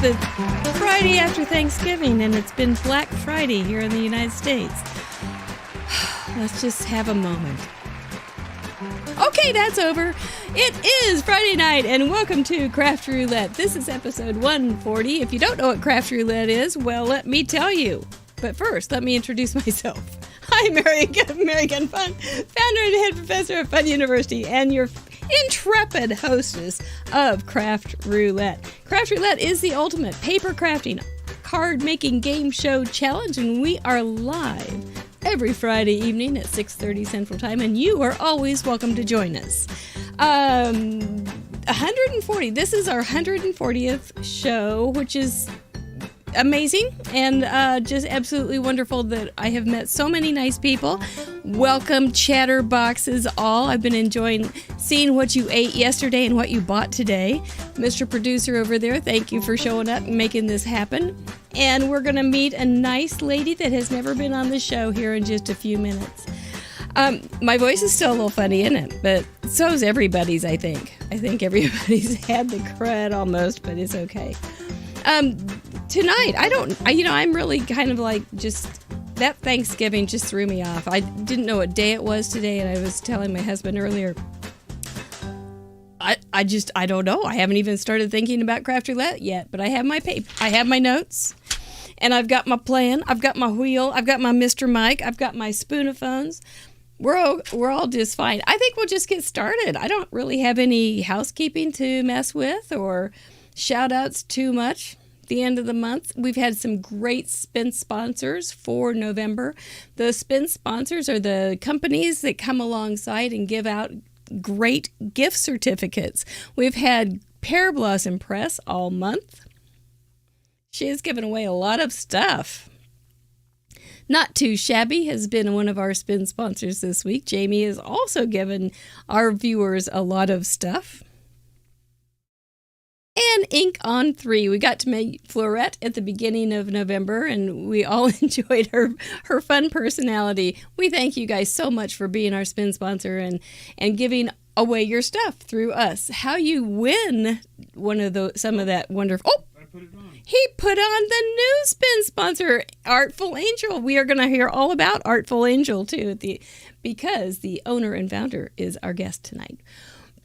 the Friday after Thanksgiving, and it's been Black Friday here in the United States. Let's just have a moment. Okay, that's over. It is Friday night, and welcome to Craft Roulette. This is episode 140. If you don't know what Craft Roulette is, well, let me tell you. But first, let me introduce myself. I'm Mary Gunn Fun, founder and head professor of Fun University, and your intrepid hostess of Craft Roulette. Craft Roulette is the ultimate paper crafting, card making game show challenge, and we are live every Friday evening at 6:30 Central Time, and you are always welcome to join us. 140. This is our 140th show, which is amazing and just absolutely wonderful that I have met so many nice people. Welcome, chatterboxes all. I've been enjoying seeing what you ate yesterday and what you bought today. Mr. Producer over there, thank you for showing up and making this happen. And we're going to meet a nice lady that has never been on the show here in just a few minutes. My voice is still a little funny, isn't it? But so is everybody's, I think. I think everybody's had the crud almost, but it's okay. Tonight, I'm really kind of like just, that Thanksgiving just threw me off. I didn't know what day it was today, and I was telling my husband earlier, I don't know. I haven't even started thinking about Craft Roulette yet, but I have my paper, I have my notes, and I've got my plan, I've got my wheel, I've got my Mr. Mike, I've got my spoonophones. We're all just fine. I think we'll just get started. I don't really have any housekeeping to mess with or shout outs too much. The end of the month, we've had some great spin sponsors for November. The spin sponsors are the companies that come alongside and give out great gift certificates. We've had Pear Blossom Press all month. She has given away a lot of stuff. Not Too Shabby has been one of our spin sponsors this week. Jamie has also given our viewers a lot of stuff. And Ink on 3. We got to meet Roulette at the beginning of November, and we all enjoyed her fun personality. We thank you guys so much for being our spin sponsor and giving away your stuff through us. How you win some of that wonderful... Oh! He put on the new spin sponsor, Artful Angel. We are going to hear all about Artful Angel, too, because the owner and founder is our guest tonight.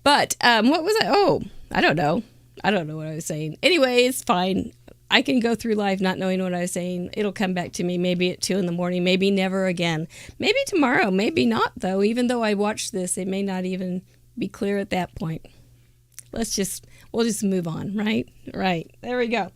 But what was I? Oh, I don't know. I don't know what I was saying. Anyway, it's fine. I can go through life not knowing what I was saying. It'll come back to me maybe at 2 a.m, maybe never again. Maybe tomorrow, maybe not, though. Even though I watched this, it may not even be clear at that point. We'll just move on, right? Right. There we go.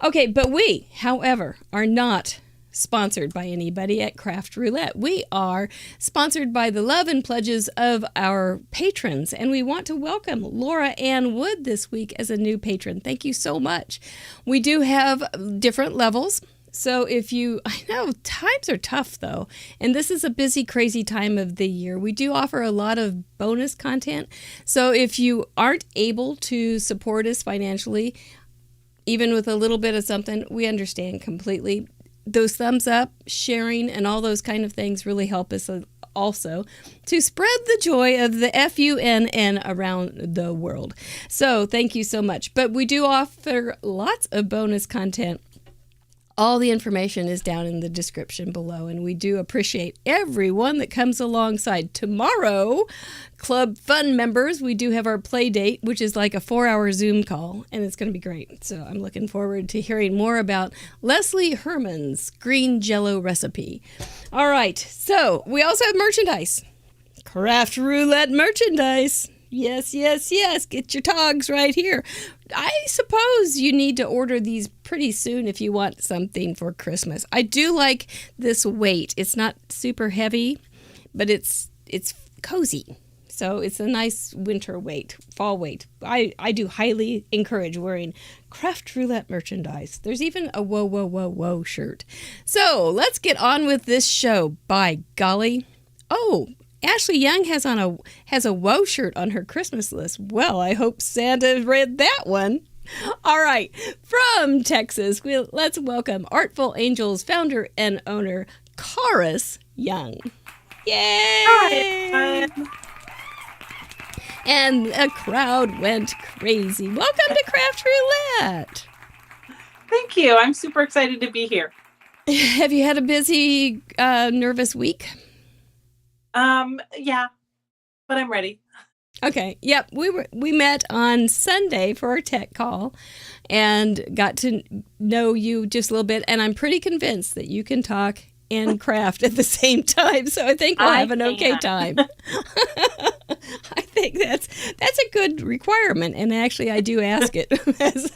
Okay, but we, however, are not sponsored by anybody at Craft Roulette. We are sponsored by the love and pledges of our patrons, and we want to welcome Laura Ann Wood this week as a new patron. Thank you so much. We do have different levels. So I know times are tough though, and this is a busy, crazy time of the year. We do offer a lot of bonus content. So if you aren't able to support us financially, even with a little bit of something, we understand completely. Those thumbs up, sharing, and all those kind of things really help us also to spread the joy of the FUNN around the world. So thank you so much. But we do offer lots of bonus content. All the information is down in the description below, and we do appreciate everyone that comes alongside. Tomorrow, Club Fun members, we do have our play date, which is like a 4-hour Zoom call, and it's going to be great. So I'm looking forward to hearing more about Leslie Herman's green jello recipe. All right, so we also have merchandise. Craft Roulette merchandise. Yes, yes, yes. Get your togs right here. I suppose you need to order these pretty soon if you want something for Christmas. I do like this weight. It's not super heavy, but it's cozy. So it's a nice winter weight, fall weight. I do highly encourage wearing Craft Roulette merchandise. There's even a whoa, whoa, whoa, whoa shirt. So let's get on with this show. By golly. Oh, Ashley Young has a whoa shirt on her Christmas list. Well, I hope Santa read that one. All right, from Texas, let's welcome Artful Angels founder and owner, Charis Young. Yay! Hi. And the crowd went crazy. Welcome to Craft Roulette. Thank you. I'm super excited to be here. Have you had a busy, nervous week? Yeah, but I'm ready. Okay. Yep. We met on Sunday for our tech call and got to know you just a little bit. And I'm pretty convinced that you can talk and craft at the same time. So I think we'll have an okay time. I think that's a good requirement. And actually, I do ask it as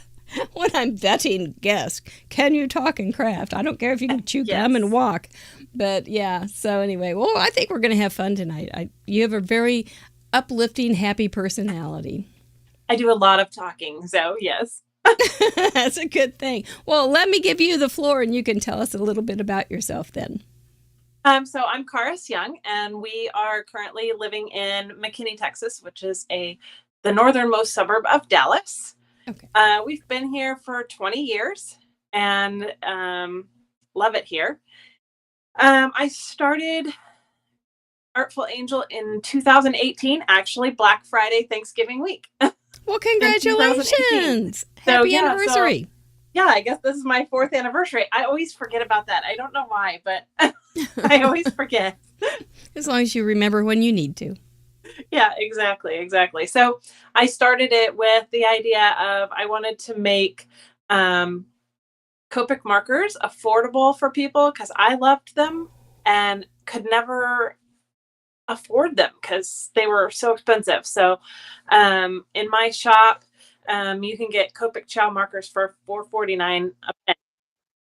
when I'm vetting guests. Can you talk and craft? I don't care if you can chew gum and walk. But yeah. So anyway, well, I think we're going to have fun tonight. You have a very uplifting, happy personality. I do a lot of talking, so yes. That's a good thing. Well, let me give you the floor and you can tell us a little bit about yourself then. So I'm Charis Young, and we are currently living in McKinney, Texas, which is the northernmost suburb of Dallas. Okay. We've been here for 20 years and love it here. I started Artful Angel in 2018, actually Black Friday, Thanksgiving week. Well, congratulations. Happy anniversary. I guess this is my 4th anniversary. I always forget about that. I don't know why, but I always forget. As long as you remember when you need to. Yeah, exactly. So I started it with the idea of I wanted to make Copic markers affordable for people because I loved them and could never afford them because they were so expensive. So in my shop, you can get Copic Chow markers for $4.49 a pen.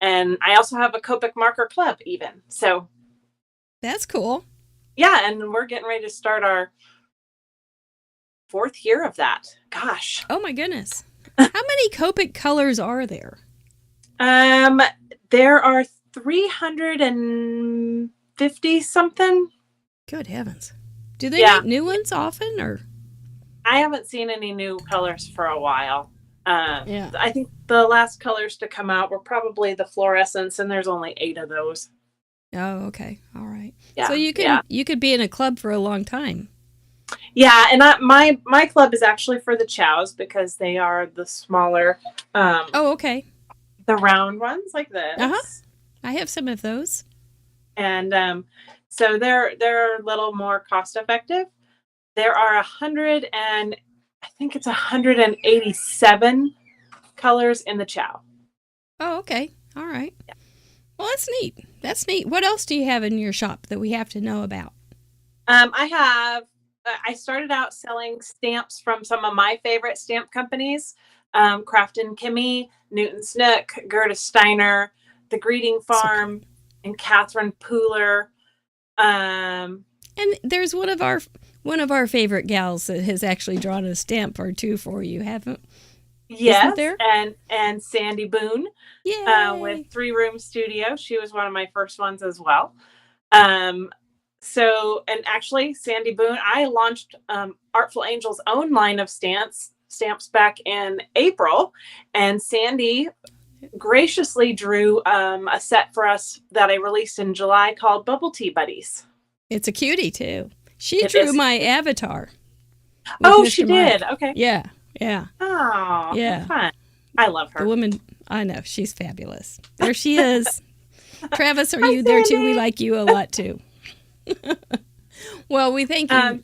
And I also have a Copic marker club even. So that's cool. Yeah, and we're getting ready to start our 4th year of that. Gosh. Oh my goodness. How many Copic colors are there? There are 350 something. Good heavens. Do they make new ones often, or? I haven't seen any new colors for a while. I think the last colors to come out were probably the fluorescents, and there's only 8 of those. Oh, okay. All right. Yeah, so you could be in a club for a long time. Yeah, and my club is actually for the chows because they are the smaller. Oh, okay. The round ones like this. I have some of those. And so they're a little more cost effective. There are 187 colors in the chow. Oh, okay. All right. Yeah. Well, that's neat. What else do you have in your shop that we have to know about? I started out selling stamps from some of my favorite stamp companies, Craft and Kimmy, Newton Snook, Gerda Steiner, The Greeting Farm, and Catherine Pooler. And there's one of our favorite gals that has actually drawn a stamp or two for you, haven't? Yes, there? and Sandy Boone, with 3 Room Studio. She was one of my first ones as well. So, and actually, Sandy Boone, I launched Artful Angel's own line of stamps back in April, and Sandy graciously drew a set for us that I released in July called Bubble Tea Buddies. It's a cutie too. She drew my avatar. Oh, she did. Okay. Yeah. Oh, yeah. Fun. I love her. The woman, I know, she's fabulous. There she is. Travis, are you there too? We like you a lot too. Well, we thank you. And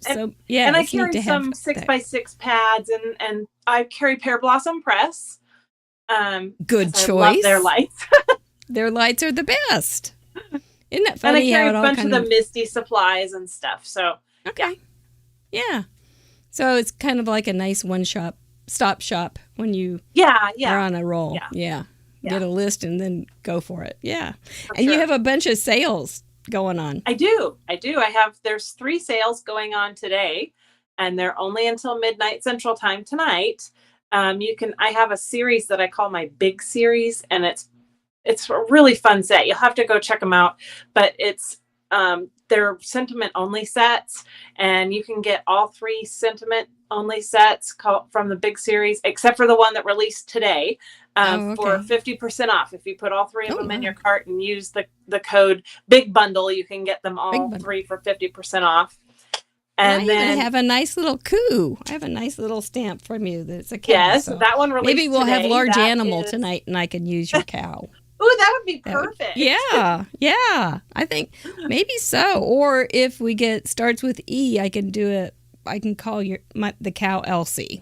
I carry some 6x6 pads, and I carry Pear Blossom Press. Good choice. I love their lights. Their lights are the best. Isn't that funny? And I carry a bunch of the Misty supplies and stuff. So okay, yeah. So it's kind of like a nice stop shop when you are on a roll. Yeah. Get a list and then go for it. Yeah, and you have a bunch of sales going on. I do. There's 3 sales going on today, and they're only until midnight Central Time tonight. I have a series that I call my Big Series, and it's a really fun set. You'll have to go check them out, but they're sentiment only sets, and you can get all 3 sentiment only sets from the Big Series, except for the one that released today, for 50% off. If you put all 3 of them in your cart and use the code Big Bundle, you can get them all 3 for 50% off. And I then even have a nice little coo. I have a nice little stamp from you that's a cow. yes, So that one released maybe we'll have today. large That animal is- tonight, and I can use your cow. Ooh, that would be That would- perfect. yeah. I think maybe so. Or if we get starts with E, I can do it. I can call the cow Elsie.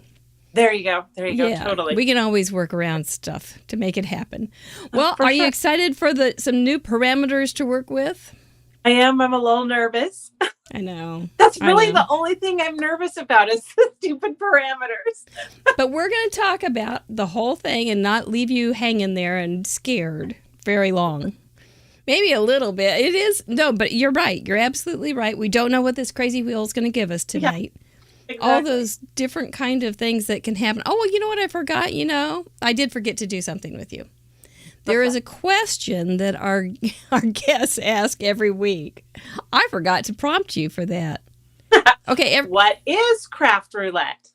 There you go. Yeah, Totally. we can always work around stuff to make it happen. Well, For are you sure. excited for some new parameters to work with? I am. I'm a little nervous. I know. That's I really know. the only thing I'm nervous about is the stupid parameters. But we're going to talk about the whole thing and not leave you hanging there and scared very long. Maybe a little bit. It is. No, but you're right. You're absolutely right. We don't know what this crazy wheel is going to give us tonight. Exactly. All those different kind of things that can happen. Oh, well, you know what I forgot? I did forget to do something with you. There is a question that our guests ask every week. I forgot to prompt you for that. Okay. What is craft roulette?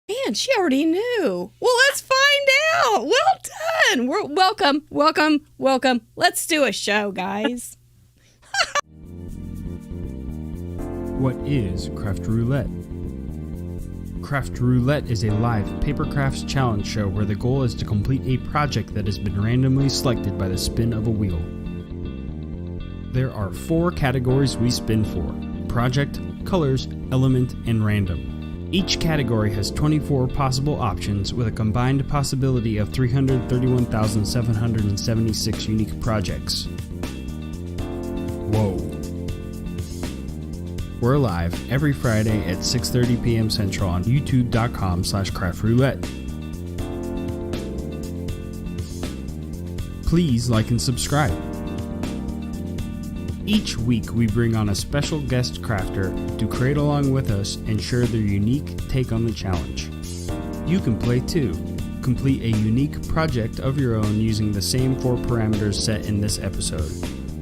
Man, she already knew. Well, let's find out. Well done. Welcome. Let's do a show, guys. What is Craft Roulette? Craft Roulette is a live paper crafts challenge show where the goal is to complete a project that has been randomly selected by the spin of a wheel. There are 4 categories we spin for: project, colors, element, and random. Each category has 24 possible options with a combined possibility of 331,776 unique projects. Whoa. We're live every Friday at 6:30 p.m. Central on youtube.com/craftroulette. Please like and subscribe. Each week we bring on a special guest crafter to create along with us and share their unique take on the challenge. You can play too. Complete a unique project of your own using the same 4 parameters set in this episode.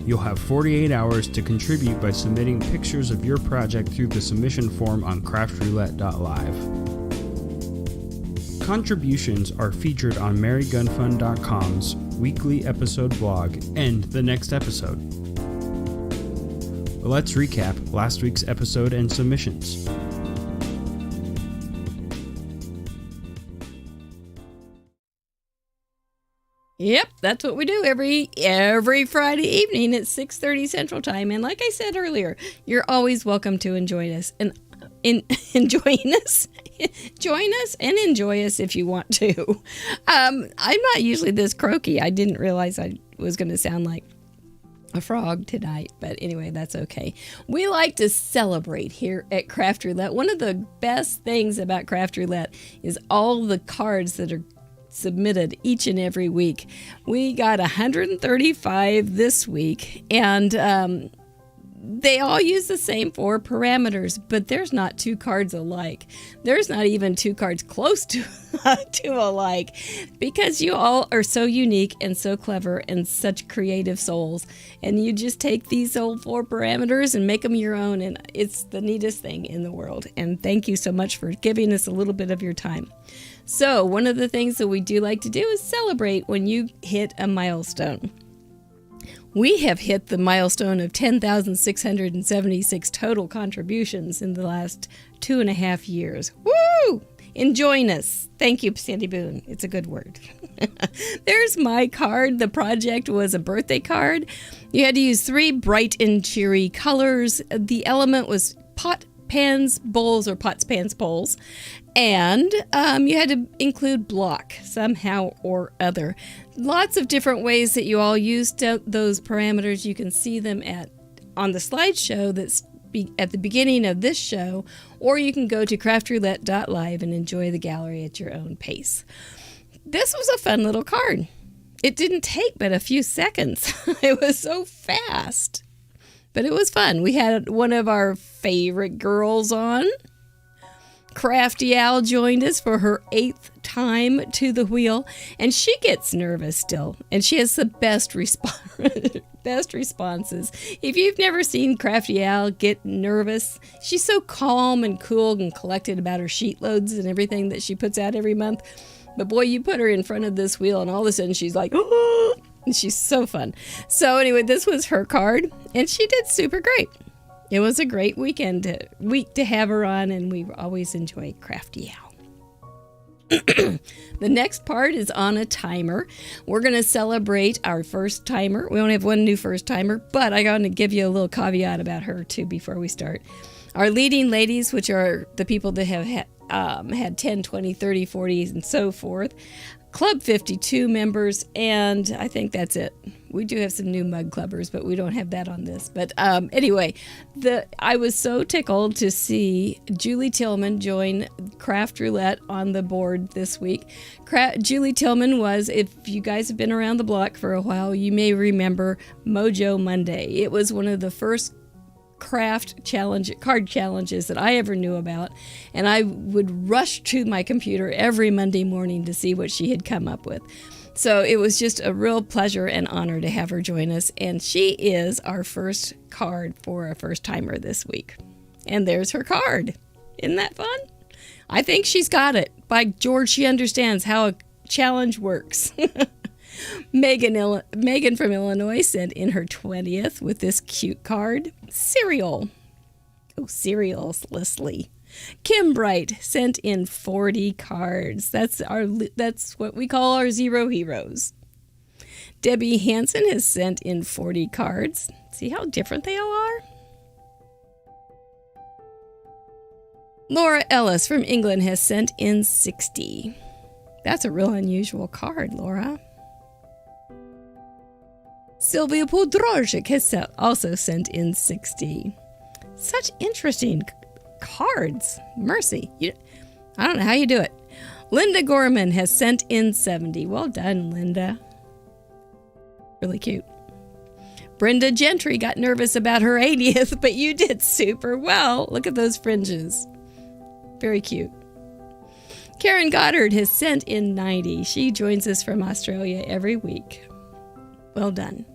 You'll have 48 hours to contribute by submitting pictures of your project through the submission form on craftroulette.live. Contributions are featured on marygunfund.com's weekly episode blog and the next episode. Let's recap last week's episode and submissions. Yep, that's what we do every Friday evening at 6:30 Central Time. And like I said earlier, you're always welcome to enjoy us and enjoying us. Join us and enjoy us if you want to. I'm not usually this croaky. I didn't realize I was going to sound like a frog tonight, but anyway, that's okay. We like to celebrate here at Craft Roulette. One of the best things about Craft Roulette is all the cards that are submitted each and every week. We got 135 this week, and they all use the same 4 parameters, but there's not 2 cards alike. There's not even 2 cards close to alike, because you all are so unique and so clever and such creative souls, and you just take these old 4 parameters and make them your own, and it's the neatest thing in the world. And thank you so much for giving us a little bit of your time. So one of the things that we do like to do is celebrate when you hit a milestone. We have hit the milestone of 10,676 total contributions in the last 2.5 years. Woo! Enjoying us. Thank you, Sandy Boone. It's a good word. There's my card. The project was a birthday card. You had to use 3 bright and cheery colors. The element was pot, pans, bowls, or pots, pans, bowls. And you had to include block somehow or other. Lots of different ways that you all used those parameters. You can see them on the slideshow that's at the beginning of this show, or you can go to craftroulette.live and enjoy the gallery at your own pace. This was a fun little card. It didn't take but a few seconds. It was so fast, but it was fun. We had one of our favorite girls on. Crafty Al joined us for her 8th time to the wheel, and she gets nervous still, and she has the best responses. If you've never seen Crafty Al get nervous, she's so calm and cool and collected about her sheet loads and everything that she puts out every month. But boy, you put her in front of this wheel, and all of a sudden she's like, and she's so fun. So anyway, this was her card, and she did super great. It was a great week to have her on, and we always enjoy Crafty Owl. The next part is on a timer. We're going to celebrate our first timer. We only have one new first timer, but I got to give you a little caveat about her too before we start. Our leading ladies, which are the people that have had 10, 20, 30, 40, and so forth. Club 52 members, and I think that's it. We do have some new mug clubbers, but we don't have that on this. But anyway, I was so tickled to see Julie Tillman join Craft Roulette on the board this week. Julie Tillman was, if you guys have been around the block for a while, you may remember Mojo Monday. It was one of the first card challenges that I ever knew about, and I would rush to my computer every Monday morning to see what she had come up with. So it was just a real pleasure and honor to have her join us, and she is our first card for a first timer this week. And there's her card. Isn't that fun? I think she's got it. By George, she understands how a challenge works. Megan from Illinois sent in her 20th with this cute card. Cereal. Oh, cereal-lessly. Kim Bright sent in 40 cards. That's what we call our zero heroes. Debbie Hansen has sent in 40 cards. See how different they all are? Laura Ellis from England has sent in 60. That's a real unusual card, Laura. Sylvia Podrojic has also sent in 60. Such interesting cards. Mercy. I don't know how you do it. Linda Gorman has sent in 70. Well done, Linda. Really cute. Brenda Gentry got nervous about her 80th, but you did super well. Look at those fringes. Very cute. Karen Goddard has sent in 90. She joins us from Australia every week. Well done.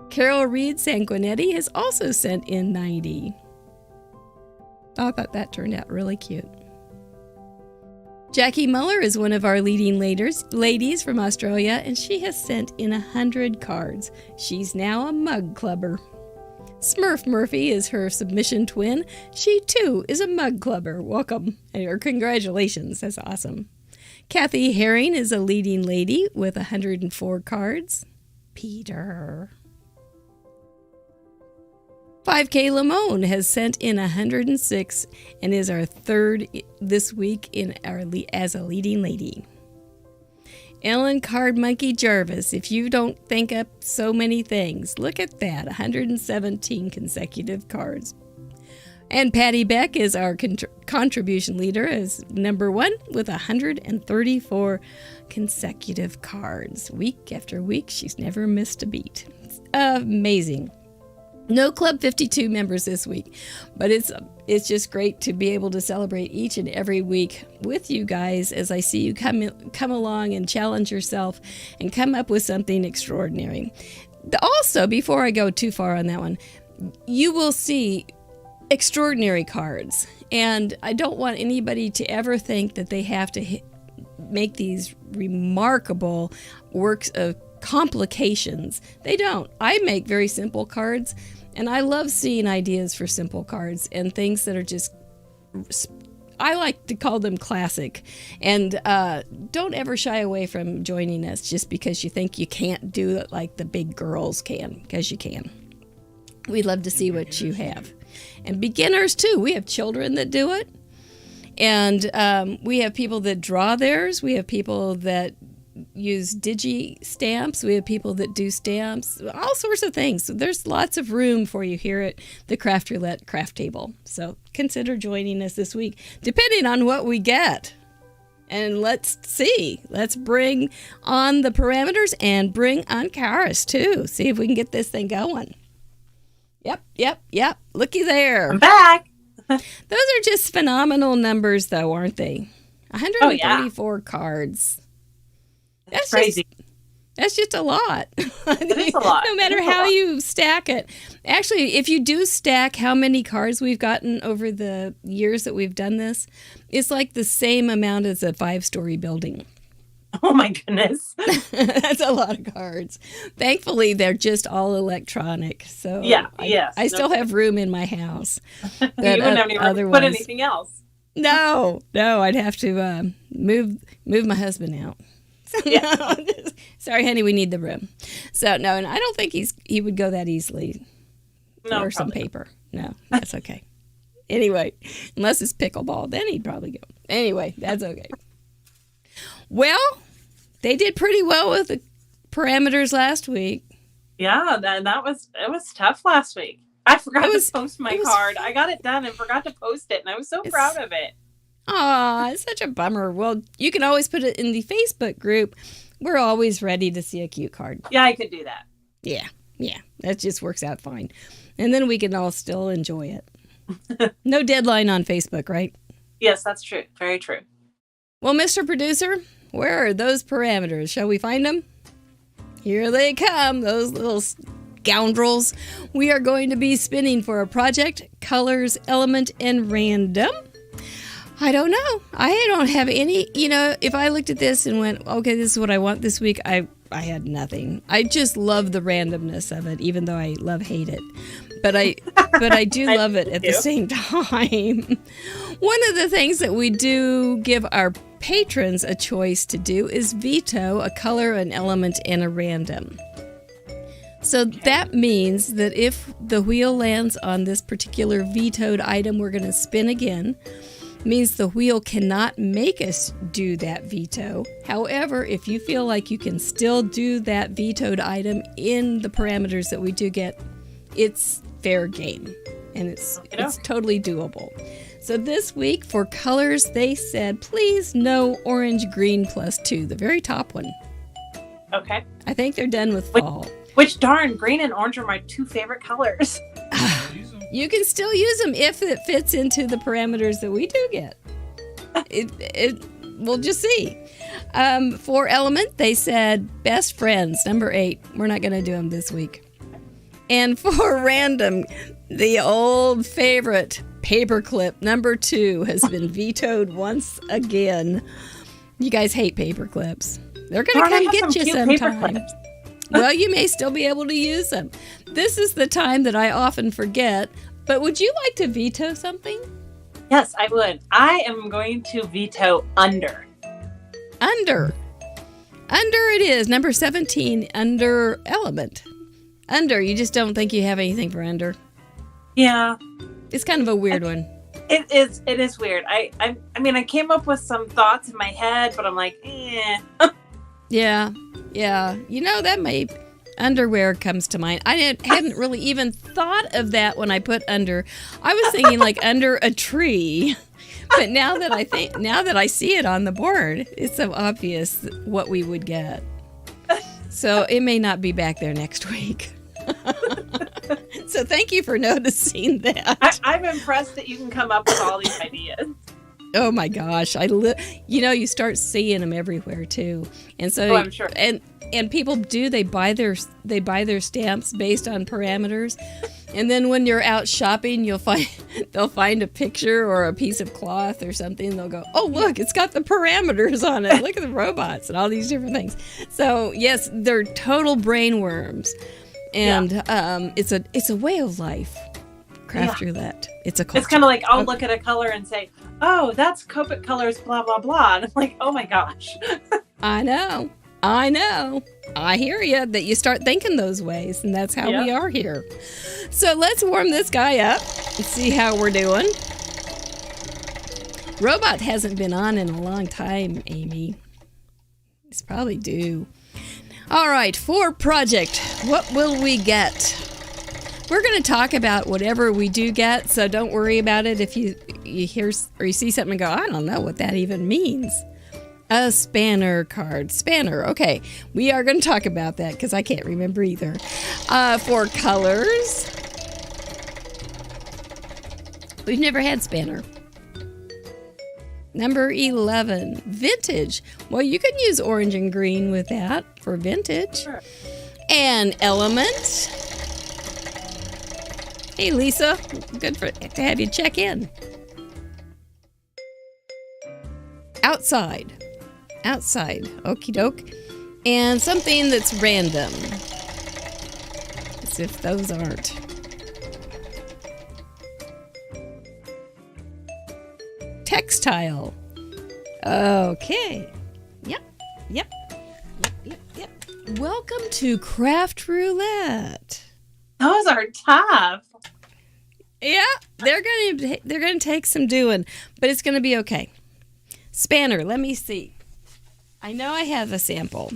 Carol Reed Sanguinetti has also sent in 90. I thought that turned out really cute. Jackie Muller is one of our leading ladies from Australia, and she has sent in 100 cards. She's now a mug clubber. Smurf Murphy is her submission twin. She, too, is a mug clubber. Welcome, or congratulations. That's awesome. Kathy Herring is a leading lady with 104 cards. Peter. 5K Lamone has sent in 106 and is our third this week as a leading lady. Ellen Card Monkey Jarvis, if you don't think up so many things, look at that, 117 consecutive cards. And Patty Beck is our contribution leader as number one with 134 consecutive cards. Week after week, she's never missed a beat. It's amazing. No Club 52 members this week, but it's just great to be able to celebrate each and every week with you guys as I see you come along and challenge yourself and come up with something extraordinary. Also, before I go too far on that one, you will see extraordinary cards, and I don't want anybody to ever think that they have to make these remarkable works of complications. They don't. I make very simple cards, and I love seeing ideas for simple cards and things that are just, I like to call them classic. And don't ever shy away from joining us just because you think you can't do it like the big girls can, because you can. We'd love to see what you have. And beginners too. We have children that do it. And we have people that draw theirs. We have people that use digi stamps. We have people that do stamps, all sorts of things. So there's lots of room for you here at the Craft Roulette craft table. So consider joining us this week, depending on what we get. And let's see. Let's bring on the parameters and bring on Charis too. See if we can get this thing going. Yep. Looky there. I'm back. Those are just phenomenal numbers, though, aren't they? 134 cards. That's crazy. That's just a lot. It is a lot. No matter how you stack it. Actually, if you do stack how many cards we've gotten over the years that we've done this, it's like the same amount as a 5-story building. Oh my goodness. That's a lot of cards. Thankfully, they're just all electronic. So I still have room in my house. You wouldn't have any room to put anything else. No, I'd have to move my husband out. Yeah. Sorry, honey, we need the room. So no, and I don't think he would go that easily. No, or some paper. No, that's okay. Anyway, unless it's pickleball, then he'd probably go. Anyway, that's okay. Well, they did pretty well with the parameters last week. Yeah, it was tough last week. I forgot to post my card. I got it done and forgot to post it, and I was so proud of it. Aw, it's such a bummer. Well, you can always put it in the Facebook group. We're always ready to see a cute card. Yeah, I could do that. Yeah, that just works out fine. And then we can all still enjoy it. No deadline on Facebook, right? Yes, that's true. Very true. Well, Mr. Producer, where are those parameters? Shall we find them? Here they come, those little scoundrels. We are going to be spinning for a project, colors, element, and random. I don't know. I don't have any, if I looked at this and went, okay, this is what I want this week, I had nothing. I just love the randomness of it, even though I hate it. But I do love it at the same time. One of the things that we do give our patrons a choice to do is veto a color, an element, and a random. So that means that if the wheel lands on this particular vetoed item, we're going to spin again. Means the wheel cannot make us do that veto. However, if you feel like you can still do that vetoed item in the parameters that we do get, it's fair game, and it's totally doable. So this week for colors, they said, please no orange, green +2, the very top one. Okay. I think they're done with fall. Which darn, green and orange are my two favorite colors. You can still use them if it fits into the parameters that we do get. We'll just see. For element, they said best friends, number 8. We're not going to do them this week. And for random, the old favorite paperclip, number 2, has been vetoed once again. You guys hate paperclips. They're going to come get you sometime. Well, you may still be able to use them. This is the time that I often forget, but would you like to veto something? Yes, I would. I am going to veto under. Under it is, number 17, under element. Under, you just don't think you have anything for under? Yeah. It's kind of a weird one. It is weird. I mean, I came up with some thoughts in my head, but I'm like, eh. Yeah. That may... Underwear comes to mind. I hadn't really even thought of that when I put under. I was thinking like under a tree. But now that I see it on the board, it's so obvious what we would get. So it may not be back there next week. So thank you for noticing that. I'm impressed that you can come up with all these ideas. Oh my gosh. You start seeing them everywhere too. And so I'm sure. And people they buy their stamps based on parameters. And then when you're out shopping, they'll find a picture or a piece of cloth or something. And they'll go, oh, look, it's got the parameters on it. Look at the robots and all these different things. So yes, they're total brain worms. And it's a way of life. Craft roulette. It's a culture. It's kind of like I'll look at a color and say, oh, that's Copic colors, blah, blah, blah. And I'm like, oh my gosh. I know. I hear you that you start thinking those ways, and that's how we are here. So let's warm this guy up and see how we're doing. Robot hasn't been on in a long time, Amy. It's probably due. All right, for project, what will we get? We're going to talk about whatever we do get, so don't worry about it if you hear or you see something and go, I don't know what that even means. A spanner card. Spanner, okay. We are going to talk about that because I can't remember either. For colors, we've never had spanner. Number 11, vintage. Well, you can use orange and green with that for vintage. Sure. And element. Hey, Lisa. Good to have you check in. Outside. outside. Okie doke. And something that's random. As if those aren't. Textile. Okay. Yep. Welcome to Craft Roulette. Those are tough. Yeah, they're gonna take some doing, but it's gonna be okay. Spanner, let me see. I know I have a sample.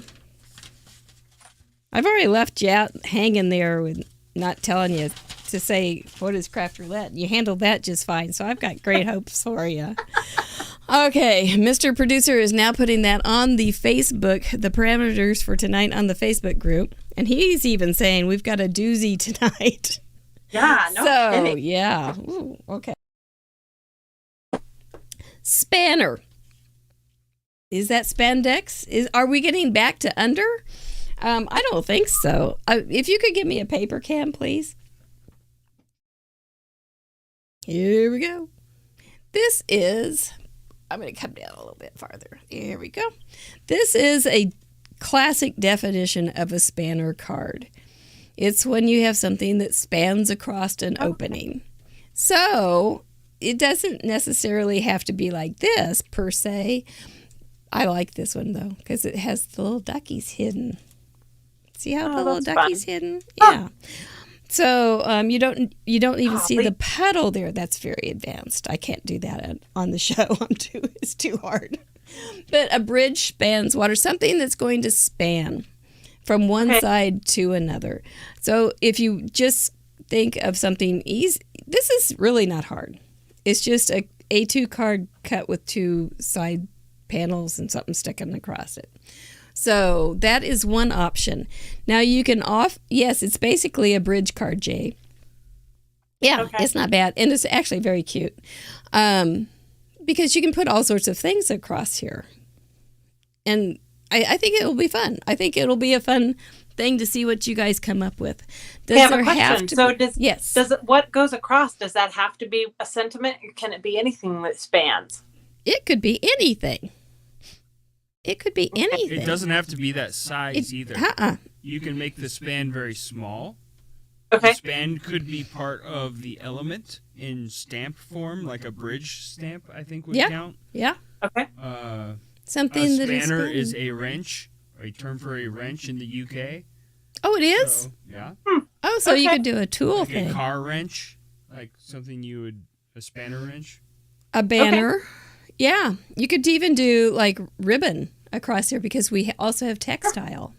I've already left you out hanging there with not telling you to say what is Craft Roulette. You handled that just fine, so I've got great hopes for you. Okay, Mr. Producer is now putting that on the Facebook, the parameters for tonight on the Facebook group, and he's even saying we've got a doozy tonight. Yeah, no kidding. Yeah. Ooh, okay. Spanner. Is that spandex? Are we getting back to under? I don't think so. If you could give me a paper can, please. Here we go. This is, I'm going to come down a little bit farther. Here we go. This is a classic definition of a spanner card. It's when you have something that spans across an opening. So it doesn't necessarily have to be like this per se. I like this one though because it has the little duckies hidden. See how the little ducky's hidden? Yeah. So you don't even see the puddle there. That's very advanced. I can't do that on the show. It's too hard. But a bridge spans water, something that's going to span from one side to another. So if you just think of something easy, this is really not hard. It's just a A2 card cut with two side panels and something sticking across it. So that is one option. Now you can yes, it's basically a bridge card, Jay. Yeah, It's not bad. And it's actually very cute. Because you can put all sorts of things across here. And I think it will be fun. I think it'll be a fun thing to see what you guys come up with. I have a question. What goes across, does that have to be a sentiment or can it be anything that spans? It could be anything. It could be anything. It doesn't have to be that size either. You can make the span very small. Okay. The span could be part of the element in stamp form, like a bridge stamp, I think would count. Yeah. Okay. Something that is spanner is a wrench, a term for a wrench in the UK. Oh, it is? So, yeah. Oh, so you could do a tool like thing. A car wrench, like something a spanner wrench. A banner. Okay. Yeah. You could even do like ribbon across here because we also have textile.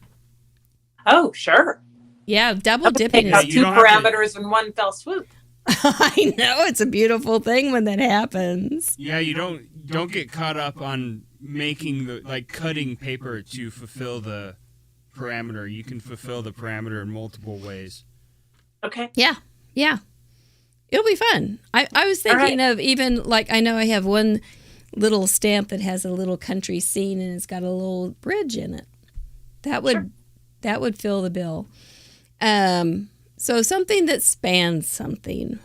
Oh, sure. Yeah, double dipping. Take out two parameters in one fell swoop. I know, it's a beautiful thing when that happens. Yeah, you don't get caught up on making cutting paper to fulfill the parameter. You can fulfill the parameter in multiple ways. Okay. Yeah. It'll be fun. I was thinking of even I know I have one little stamp that has a little country scene and it's got a little bridge in it. That would fill the bill. So something that spans something.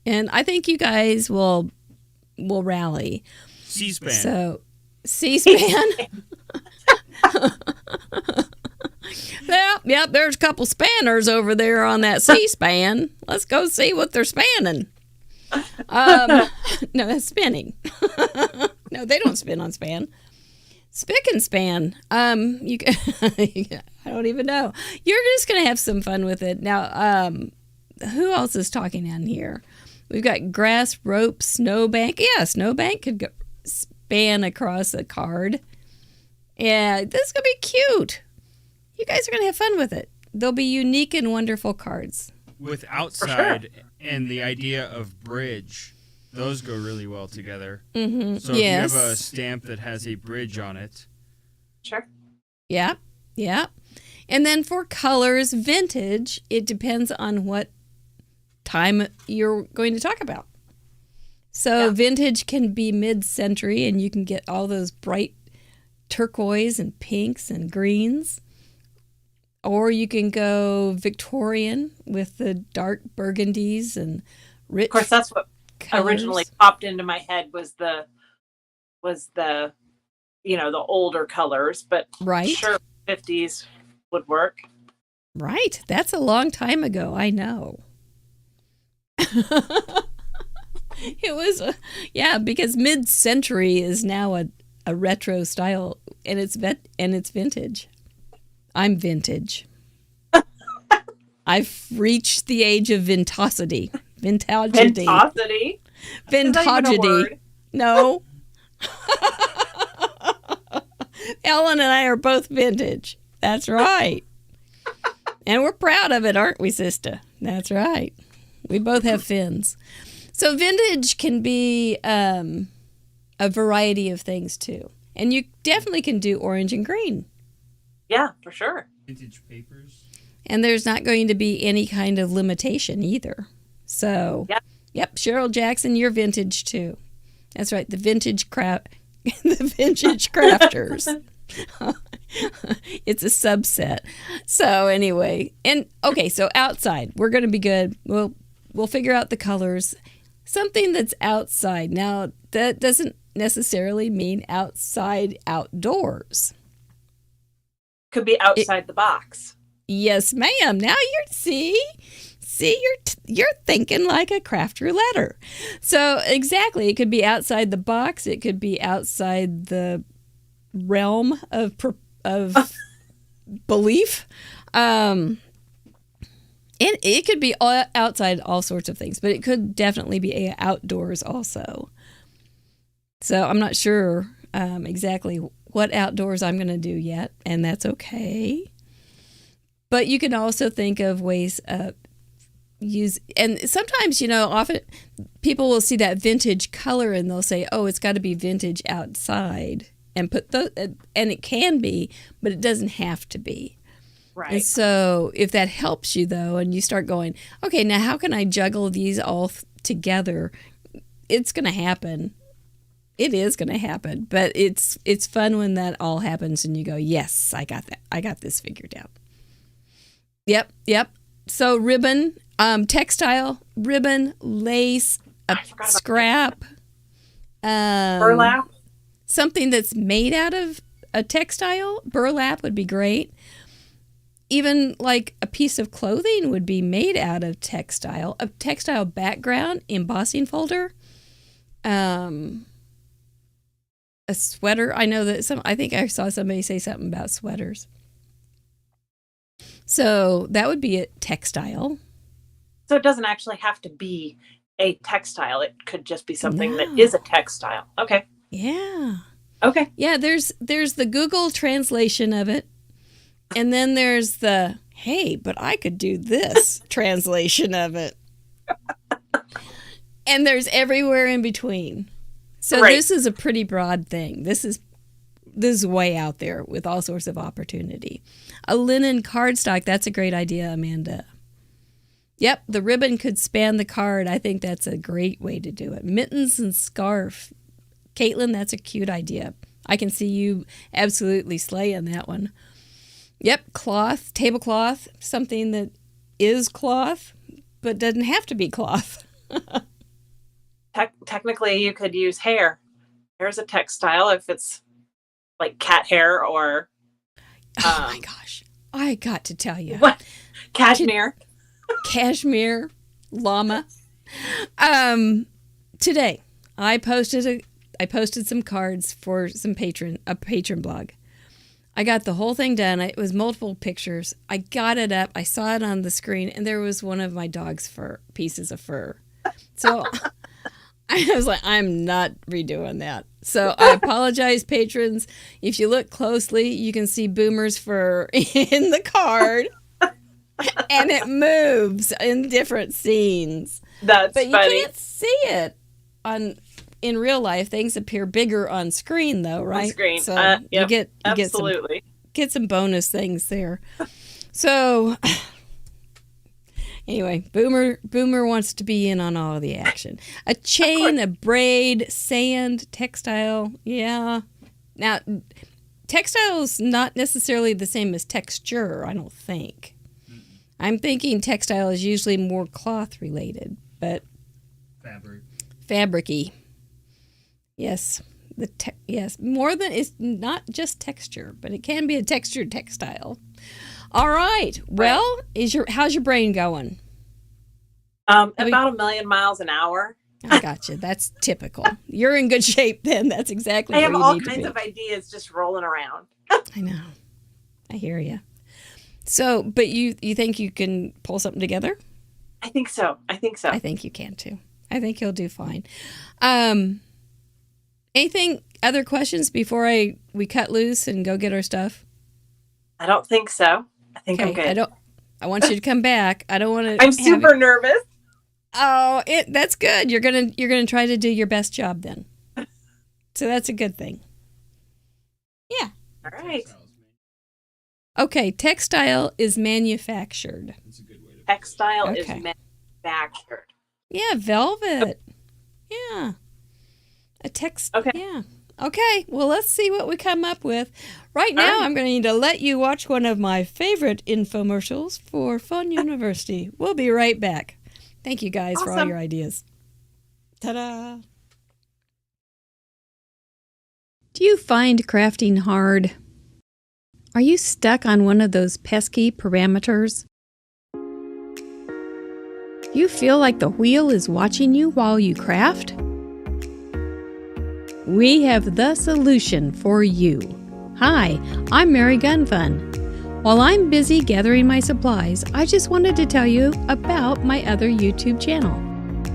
And I think you guys will rally. C-SPAN. So, C-SPAN. Yep, there's a couple spanners over there on that C-SPAN. Let's go see what they're spanning. No, that's spinning. No, they don't spin on span. Spick and span. You can, I don't even know. You're just gonna have some fun with it. Now, who else is talking on here? We've got grass, rope, snowbank. Yeah, snowbank could span across a card. Yeah, this is gonna be cute. You guys are gonna have fun with it. They'll be unique and wonderful cards. With outside and the idea of bridge. Those go really well together. Mm-hmm. So if you have a stamp that has a bridge on it. Sure. Yeah. And then for colors, vintage, it depends on what time you're going to talk about. So vintage can be mid-century, and you can get all those bright turquoise and pinks and greens. Or you can go Victorian with the dark burgundies and rich. Of course, that's what originally popped into my head was the the older colors, but Right. sure, 50s would work. Right. That's a long time ago. I know. It was, because mid-century is now a retro style, and it's vintage. I'm vintage. I've reached the age of vintosity. Vintagity. Vintosity? Is that even a word? No. Ellen and I are both vintage. That's right. And we're proud of it, aren't we, sister? That's right. We both have fins. So vintage can be a variety of things, too. And you definitely can do orange and green. Yeah, for sure. Vintage papers. And there's not going to be any kind of limitation either. So, yep, Cheryl Jackson, you're vintage, too. That's right, the vintage the vintage crafters. It's a subset. So anyway, and okay, so outside, we're going to be good. We'll figure out the colors. Something that's outside. Now, that doesn't necessarily mean outside outdoors. Could be outside the box. Yes, ma'am. Now you're thinking like a craft rouletter. So exactly, it could be outside the box. It could be outside the realm of belief. And it could be outside all sorts of things, but it could definitely be outdoors also. So I'm not sure exactly what outdoors I'm going to do yet, and that's okay. But you can also think of ways and sometimes, often people will see that vintage color and they'll say, oh, it's got to be vintage outside, and and it can be, but it doesn't have to be. Right. And so if that helps you, though, and you start going, okay, now how can I juggle these all together? It's going to happen. It is going to happen, but it's fun when that all happens and you go, yes, I got that. I got this figured out. Yep. So ribbon, textile, ribbon, lace, a scrap, burlap. Something that's made out of a textile. Burlap would be great. Even like a piece of clothing would be made out of textile. A textile background, embossing folder. A sweater. I know that I think I saw somebody say something about sweaters. So that would be a textile. So it doesn't actually have to be a textile. It could just be something that is a textile. Okay. Yeah. Okay. Yeah, there's the Google translation of it. And then there's the, hey, but I could do this translation of it. And there's everywhere in between. So This is a pretty broad thing. This is way out there with all sorts of opportunity. A linen cardstock, that's a great idea, Amanda. Yep, the ribbon could span the card. I think that's a great way to do it. Mittens and scarf. Caitlin, that's a cute idea. I can see you absolutely slaying that one. Yep, cloth, tablecloth, something that is cloth, but doesn't have to be cloth. Technically, you could use hair. Hair's a textile if it's like cat hair or... oh my gosh, I got to tell you. What? Cashmere? Cashmere, llama. Today, I posted some cards for a patron blog. I got the whole thing done. It was multiple pictures. I got it up. I saw it on the screen, and there was one of my dog's pieces of fur. So I was like, I'm not redoing that. So I apologize, patrons. If you look closely, you can see Boomer's fur in the card, and it moves in different scenes. But funny. You can't see it in real life. Things appear bigger on screen, though, right? On screen. So Yep, you get absolutely. Get some bonus things there. So anyway, Boomer wants to be in on all of the action. A chain, a braid, sand, textile. Yeah. Now, textile is not necessarily the same as texture, I don't think. I'm thinking textile is usually more cloth related, but fabric-y. Yes. Yes, more than, it's not just texture, but it can be a textured textile. All right. Well, how's your brain going? About 1 million miles an hour. I gotcha. That's typical. You're in good shape then. That's exactly I where have you all need to kinds be. of ideas just rolling around. I know. I hear you. So, but you think you can pull something together? I think so. I think you can too. I think you'll do fine. Anything, other questions before we cut loose and go get our stuff? I don't think so. I think I'm good. I want you to come back. I don't want to. I'm super nervous. Oh, that's good. You're gonna try to do your best job then. So that's a good thing. Yeah. All right. Okay. Textile is manufactured. That's a good way to. Textile is Okay. manufactured. Yeah, velvet. Yeah. Okay. Yeah. Okay, well, let's see what we come up with. Right now, I'm going to need to let you watch one of my favorite infomercials for Fun University. We'll be right back. Thank you guys for all Awesome. your ideas. Ta-da! Do you find crafting hard? Are you stuck on one of those pesky parameters? Do you feel like the wheel is watching you while you craft? We have the solution for you. Hi, I'm Mary Gunfun. While I'm busy gathering my supplies, I just wanted to tell you about my other YouTube channel,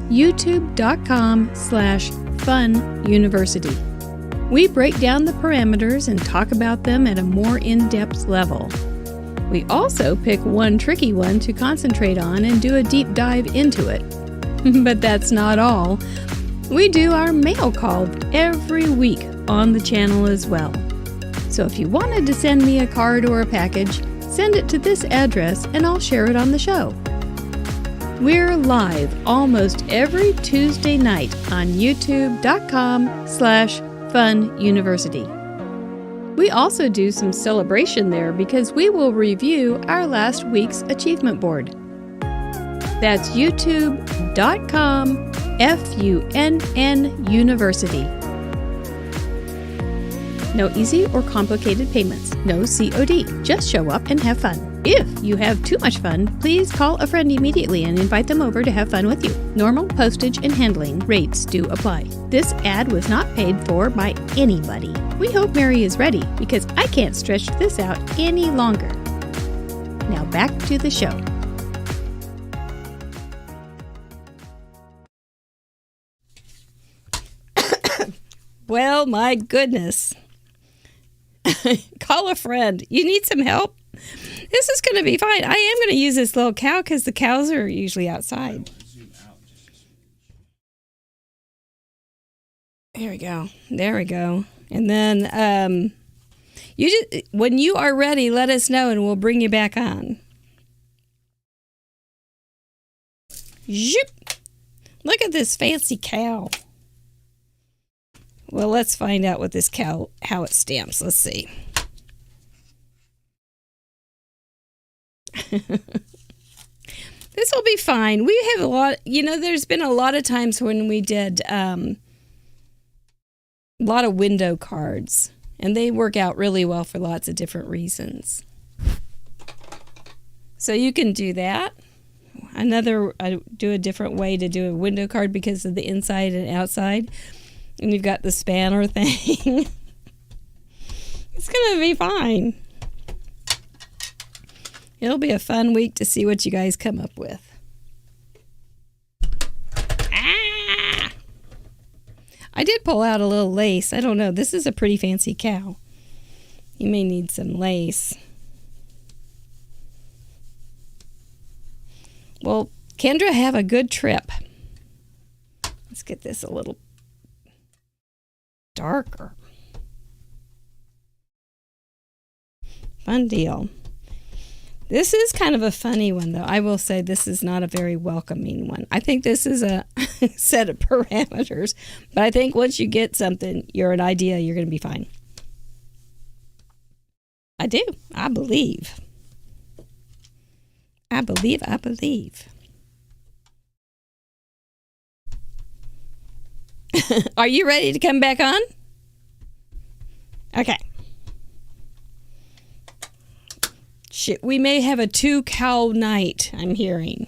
youtube.com/fununiversity. We break down the parameters and talk about them at a more in-depth level. We also pick one tricky one to concentrate on and do a deep dive into it. But that's not all. We do our mail call every week on the channel as well. So if you wanted to send me a card or a package, send it to this address and I'll share it on the show. We're live almost every Tuesday night on youtube.com/fununiversity. We also do some celebration there because we will review our last week's achievement board. That's youtube.com/FUNN University. No easy or complicated payments, no COD. Just show up and have fun. If you have too much fun, please call a friend immediately and invite them over to have fun with you. Normal postage and handling rates do apply. This ad was not paid for by anybody. We hope Mary is ready because I can't stretch this out any longer. Now back to the show. Well, my goodness. Call a friend. You need some help? This is going to be fine. I am going to use this little cow because the cows are usually outside. There we go. There we go. And then when you are ready, let us know and we'll bring you back on. Zoop. Look at this fancy cow. Well, let's find out what this cow, how it stamps. Let's see. This will be fine. We have a lot, there's been a lot of times when we did a lot of window cards, and they work out really well for lots of different reasons. So you can do that. I do a different way to do a window card because of the inside and outside. And you've got the spanner thing. It's going to be fine. It'll be a fun week to see what you guys come up with. Ah! I did pull out a little lace. I don't know. This is a pretty fancy cow. You may need some lace. Well, Kendra, have a good trip. Let's get this a little darker. Fun deal. This is kind of a funny one, though. I will say this is not a very welcoming one. I think this is a set of parameters, but I think once you get something, you're an idea, you're going to be fine. I do. I believe. I believe. Are you ready to come back on? Okay. Shit, we may have a 2-cow night, I'm hearing.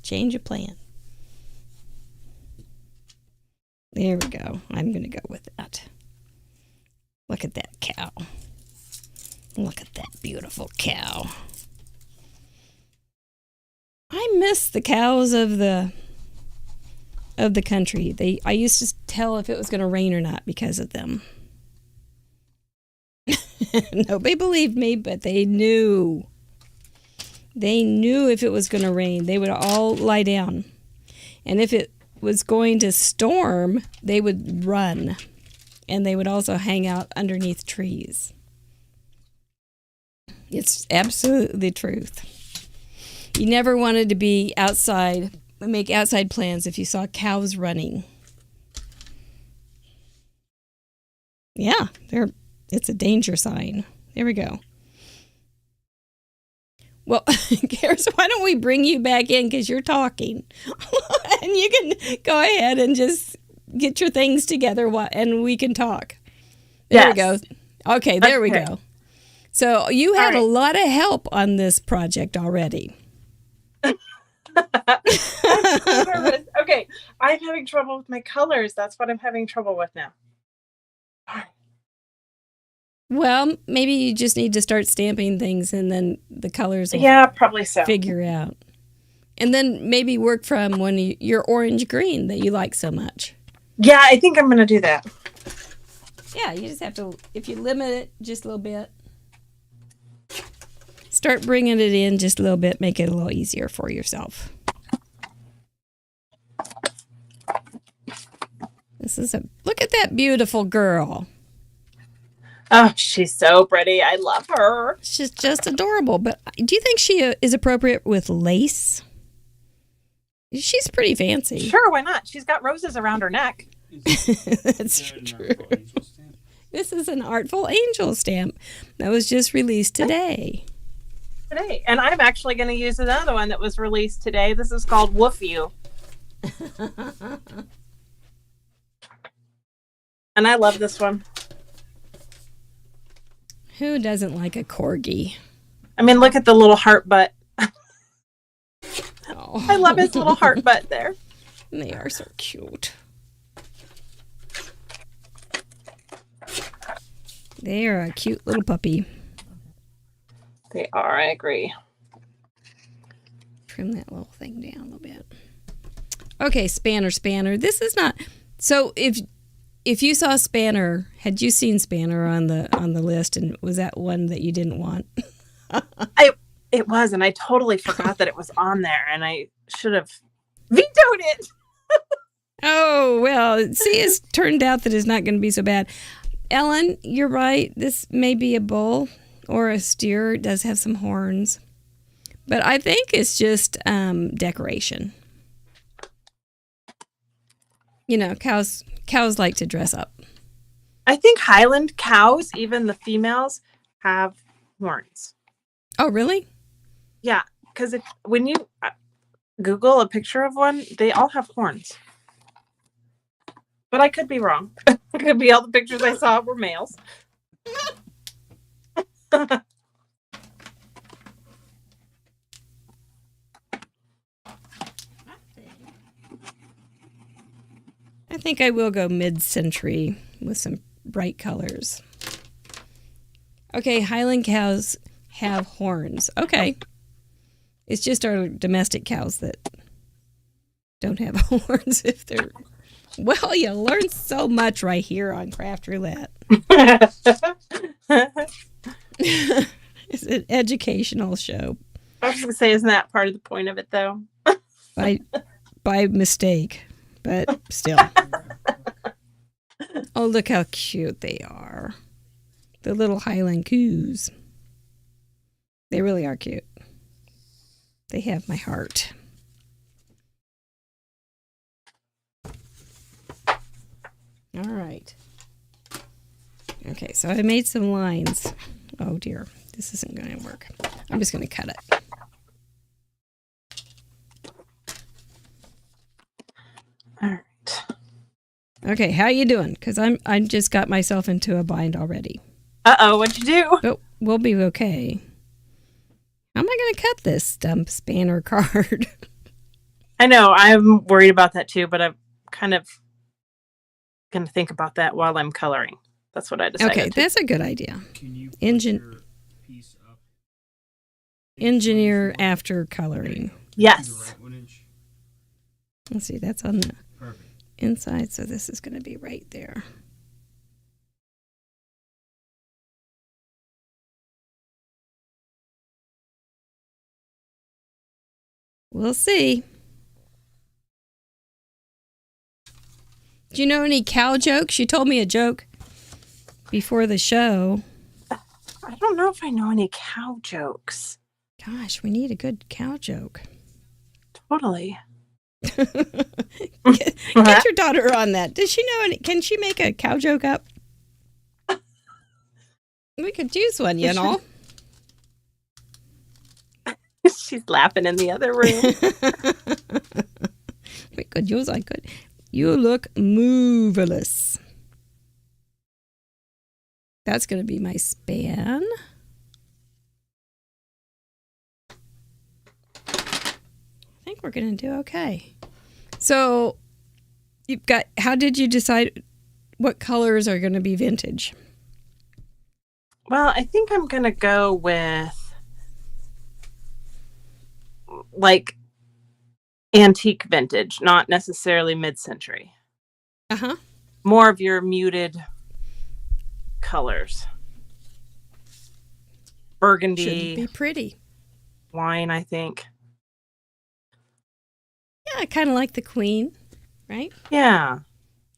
Change of plan. There we go. I'm going to go with that. Look at that cow. Look at that beautiful cow. I miss the cows of the country. I used to tell if it was going to rain or not because of them. Nobody believed me, but they knew. They knew if it was going to rain, they would all lie down. And if it was going to storm, they would run. And they would also hang out underneath trees. It's absolutely the truth. You never wanted to be outside, make outside plans if you saw cows running. Yeah, it's a danger sign. There we go. Well, Charis, why don't we bring you back in because you're talking. And you can go ahead and just get your things together and we can talk. There we go. Okay, there we go. So you have a lot of help on this project already. I'm so nervous. Okay, I'm having trouble with my colors. That's what I'm having trouble with now. Well, maybe you just need to start stamping things and then the colors will probably so. Figure out. And then maybe work from your orange green that you like so much. Yeah, I think I'm going to do that. Yeah, you just have to, if you limit it just a little bit, start bringing it in just a little bit, make it a little easier for yourself. Look at that beautiful girl. Oh, she's so pretty. I love her. She's just adorable. But do you think she is appropriate with lace? She's pretty fancy. Sure, why not? She's got roses around her neck. That's true. This is an Artful Angel stamp that was just released today. And I'm actually going to use another one that was released today. This is called Woof You. And I love this one. Who doesn't like a corgi? I mean, look at the little heart butt. Oh. I love his little heart butt there. They are so cute. They are a cute little puppy. They are, I agree. Trim that little thing down a little bit. Okay, Spanner. This is not... So if you saw Spanner, had you seen Spanner on the list, and was that one that you didn't want? It was, and I totally forgot that it was on there, and I should have vetoed it. Oh, well, see, it's turned out that it's not going to be so bad. Ellen, you're right. This may be a bull or a steer. It does have some horns. But I think it's just decoration. You know, cows like to dress up. I think Highland cows, even the females, have horns. Oh, really? Yeah, because when you Google a picture of one, they all have horns. But I could be wrong. It could be all the pictures I saw were males. I think I will go mid-century with some bright colors. Okay, Highland cows have horns. Okay. It's just our domestic cows that don't have horns if they're... Well, you learn so much right here on Craft Roulette. It's an educational show. I was going to say, isn't that part of the point of it, though? By mistake, but still. Oh, look how cute they are. The little Highland coos. They really are cute. They have my heart. All right. Okay, so I made some lines. Oh dear, this isn't going to work. I'm just going to cut it. All right. Okay, how you doing? Because I just got myself into a bind already. Uh-oh, what'd you do? But we'll be okay. How am I going to cut this stump spanner card? I know, I'm worried about that too, but I'm kind of going to think about that while I'm coloring. That's what I decided. Okay, that's a good idea. Can you put Engine- your piece up? Engineer after coloring. Yes. The right 1 inch. Let's see, that's on the Perfect. inside, so this is going to be right there. We'll see. Do you know any cow jokes? You told me a joke before the show. I don't know if I know any cow jokes. Gosh, we need a good cow joke. Totally. Get your daughter on that. Does she know any? Can she make a cow joke up? We could use one, you know. She's laughing in the other room. We could use. I could. You look moveless. That's going to be my span. I think we're going to do okay. So, you've got. How did you decide what colors are going to be vintage? Well, I think I'm going to go with like antique vintage, not necessarily mid-century. Uh-huh. More of your muted colors. Burgundy, Shouldn't be pretty. wine, I think. Yeah, kind of like the Queen, right? Yeah.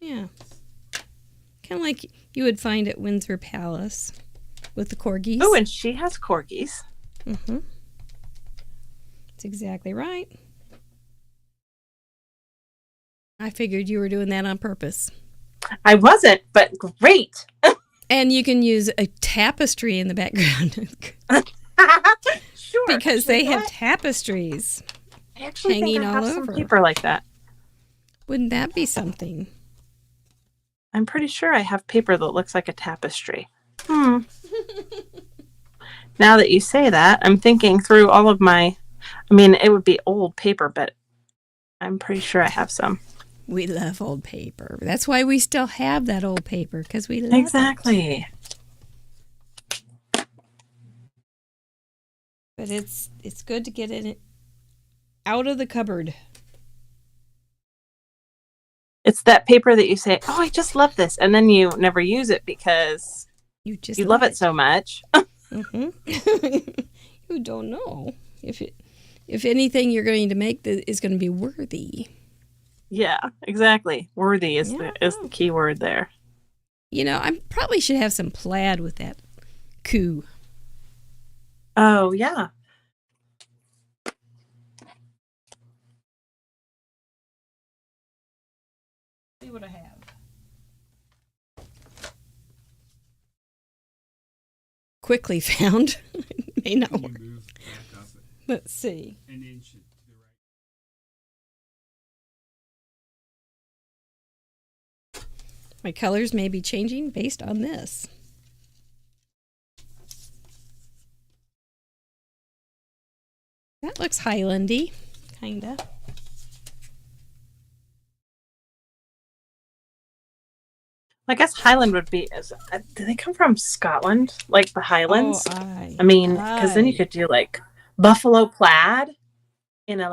Yeah. Kind of like you would find at Windsor Palace with the corgis. Oh, and she has corgis. Mm-hmm. That's exactly right. I figured you were doing that on purpose. I wasn't, but great. And you can use a tapestry in the background Sure. because they Actually, have what? tapestries. I actually hanging think I all have some over. paper like that. Wouldn't that be something? I'm pretty sure I have paper that looks like a tapestry. Now that you say that, I'm thinking through all of my, I mean, it would be old paper, but I'm pretty sure I have some. We love old paper. That's why we still have that old paper, because we love Exactly. it. But it's good to get it out of the cupboard. It's that paper that you say, oh, I just love this. And then you never use it because You just you love it so much. Mm-hmm. You don't know if anything you're going to make that is going to be worthy. Yeah, exactly. Worthy is Yeah. the key word there. You know, I probably should have some plaid with that coup. Oh, yeah. See what I have. Quickly found. It may not Can you work. move back up Let's see. an inch to the right? My colors may be changing based on this. That looks Highlandy, kinda. I guess Highland would be. Do they come from Scotland? Like the Highlands? Oh, I mean, because then you could do like buffalo plaid in a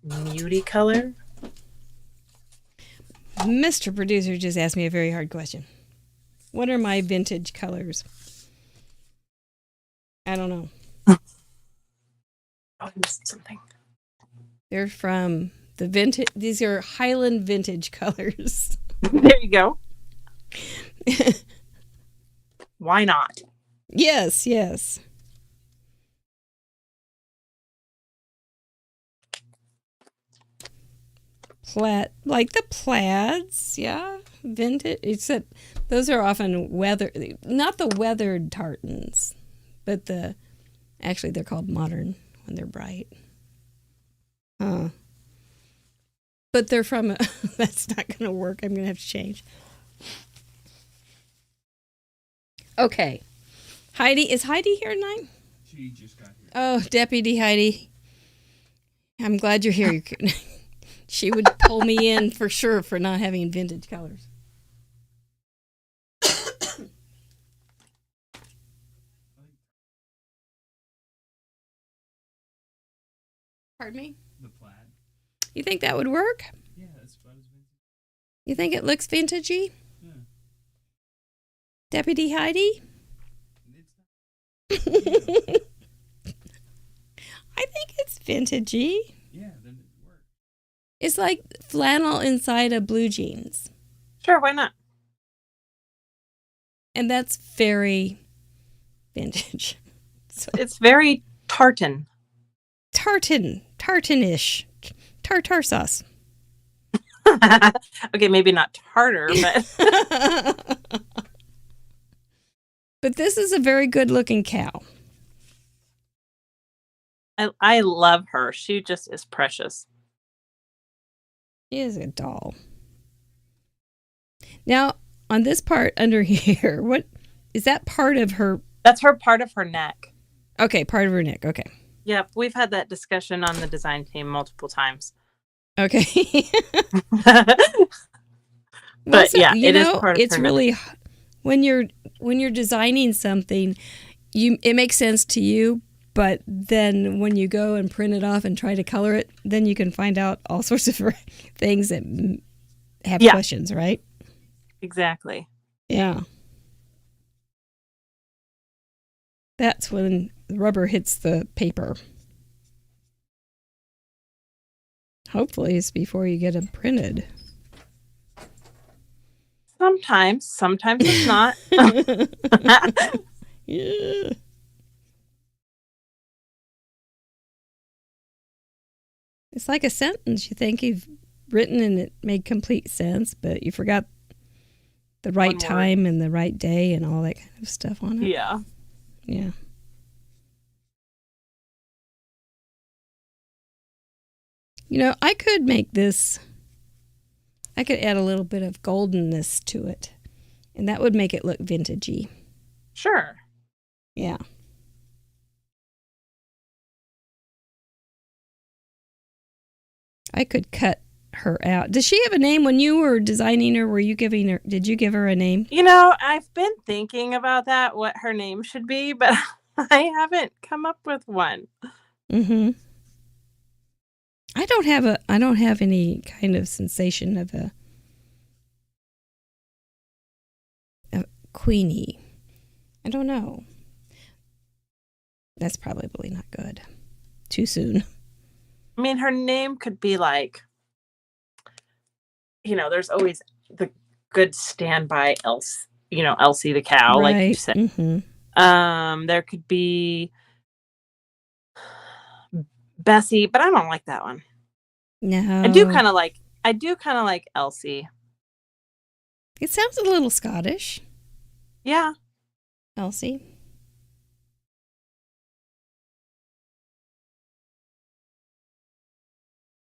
muty color. Mr. Producer just asked me a very hard question. What are my vintage colors? I don't know. Oh, I missed something. They're from the vintage. These are Highland vintage colors. There you go. Why not? Yes, yes. Plaid, like the plaids, yeah. Vintage, except those are often not the weathered tartans, but actually they're called modern when they're bright. Huh. But they're from a... That's not going to work. I'm going to have to change. Okay. Heidi. Is Heidi here tonight? She just got here. Oh, Deputy Heidi. I'm glad you're here. She would pull me in for sure for not having vintage colors. Pardon me? The plaid. You think that would work? Yeah, that's about as vintage. You think it looks vintagey? Yeah. Deputy Heidi? It's not. I think it's vintagey. Yeah, then it works. It's like flannel inside of blue jeans. Sure, why not? And that's very vintage. So, It's very tartan. tartanish, tartar sauce. Okay, maybe not tartar, but But this is a very good looking cow. I love her. She just is precious. She is a doll. Now, on this part under here, what is that part of her? That's her part of her neck. Okay, part of her neck. Okay. Yep, we've had that discussion on the design team multiple times. Okay. But so, yeah, it is part of it's her really when you're designing something, it makes sense to you, but then when you go and print it off and try to color it, then you can find out all sorts of things that have questions, right? Exactly. Yeah. That's when the rubber hits the paper. Hopefully it's before you get them printed. Sometimes it's not. Yeah. It's like a sentence you think you've written and it made complete sense, but you forgot the right time and the right day and all that kind of stuff on it. Yeah. Yeah. I could make this, I could add a little bit of goldenness to it, and that would make it look vintagey. Sure. Yeah. I could cut her out. Does she have a name when you were designing her? Did you give her a name? I've been thinking about that, what her name should be, but I haven't come up with one. Mm-hmm. I don't have any kind of sensation of a Queenie. I don't know. That's probably not good. Too soon. I mean, her name could be like, there's always the good standby Elsie, Elsie the cow, Right. like you said. Mm-hmm. There could be Bessie, but I don't like that one. No. I do kind of like Elsie. It sounds a little Scottish. Yeah. Elsie.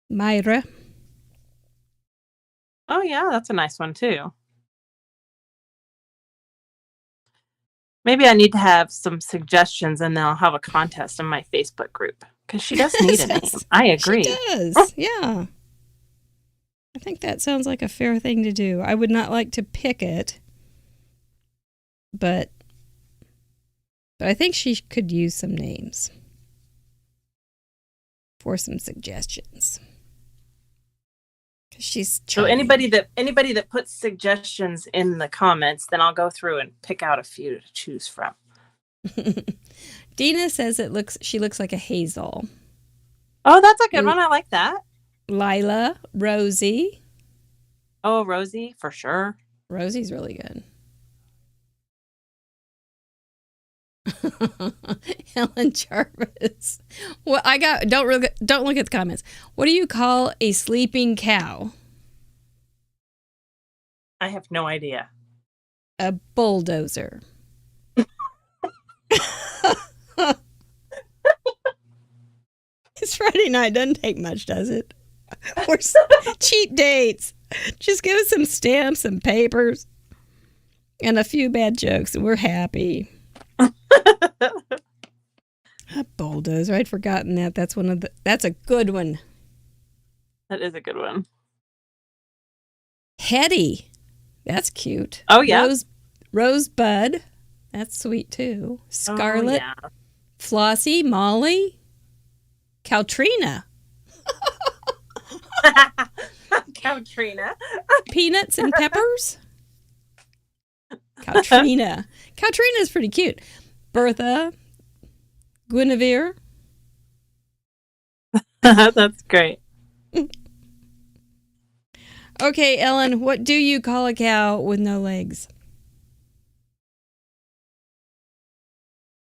Myra. Oh yeah, that's a nice one too. Maybe I need to have some suggestions and then I'll have a contest in my Facebook group because she does need a name. I agree. She does. Yeah. I think that sounds like a fair thing to do. I would not like to pick it, but I think she could use some names for some suggestions. She's charming. So anybody that puts suggestions in the comments, then I'll go through and pick out a few to choose from. Dina says she looks like a hazel. Oh, that's a good one. I like that. Lila, Rosie. Oh, Rosie, for sure. Rosie's really good. Helen Jarvis. Well, don't look at the comments. What do you call a sleeping cow? I have no idea. A bulldozer. It's Friday night. Doesn't take much, does it? Or cheap dates. Just give us some stamps, some papers, and a few bad jokes, and we're happy. A bulldozer. I'd forgotten that. That's a good one. That is a good one. Hetty. That's cute. Oh, yeah. Rosebud. That's sweet, too. Scarlet. Oh, yeah. Flossie. Molly. Caltrina. Caltrina. Peanuts and peppers. Caltrina. Caltrina's pretty cute. Bertha. Guinevere. That's great. Okay, Ellen, what do you call a cow with no legs?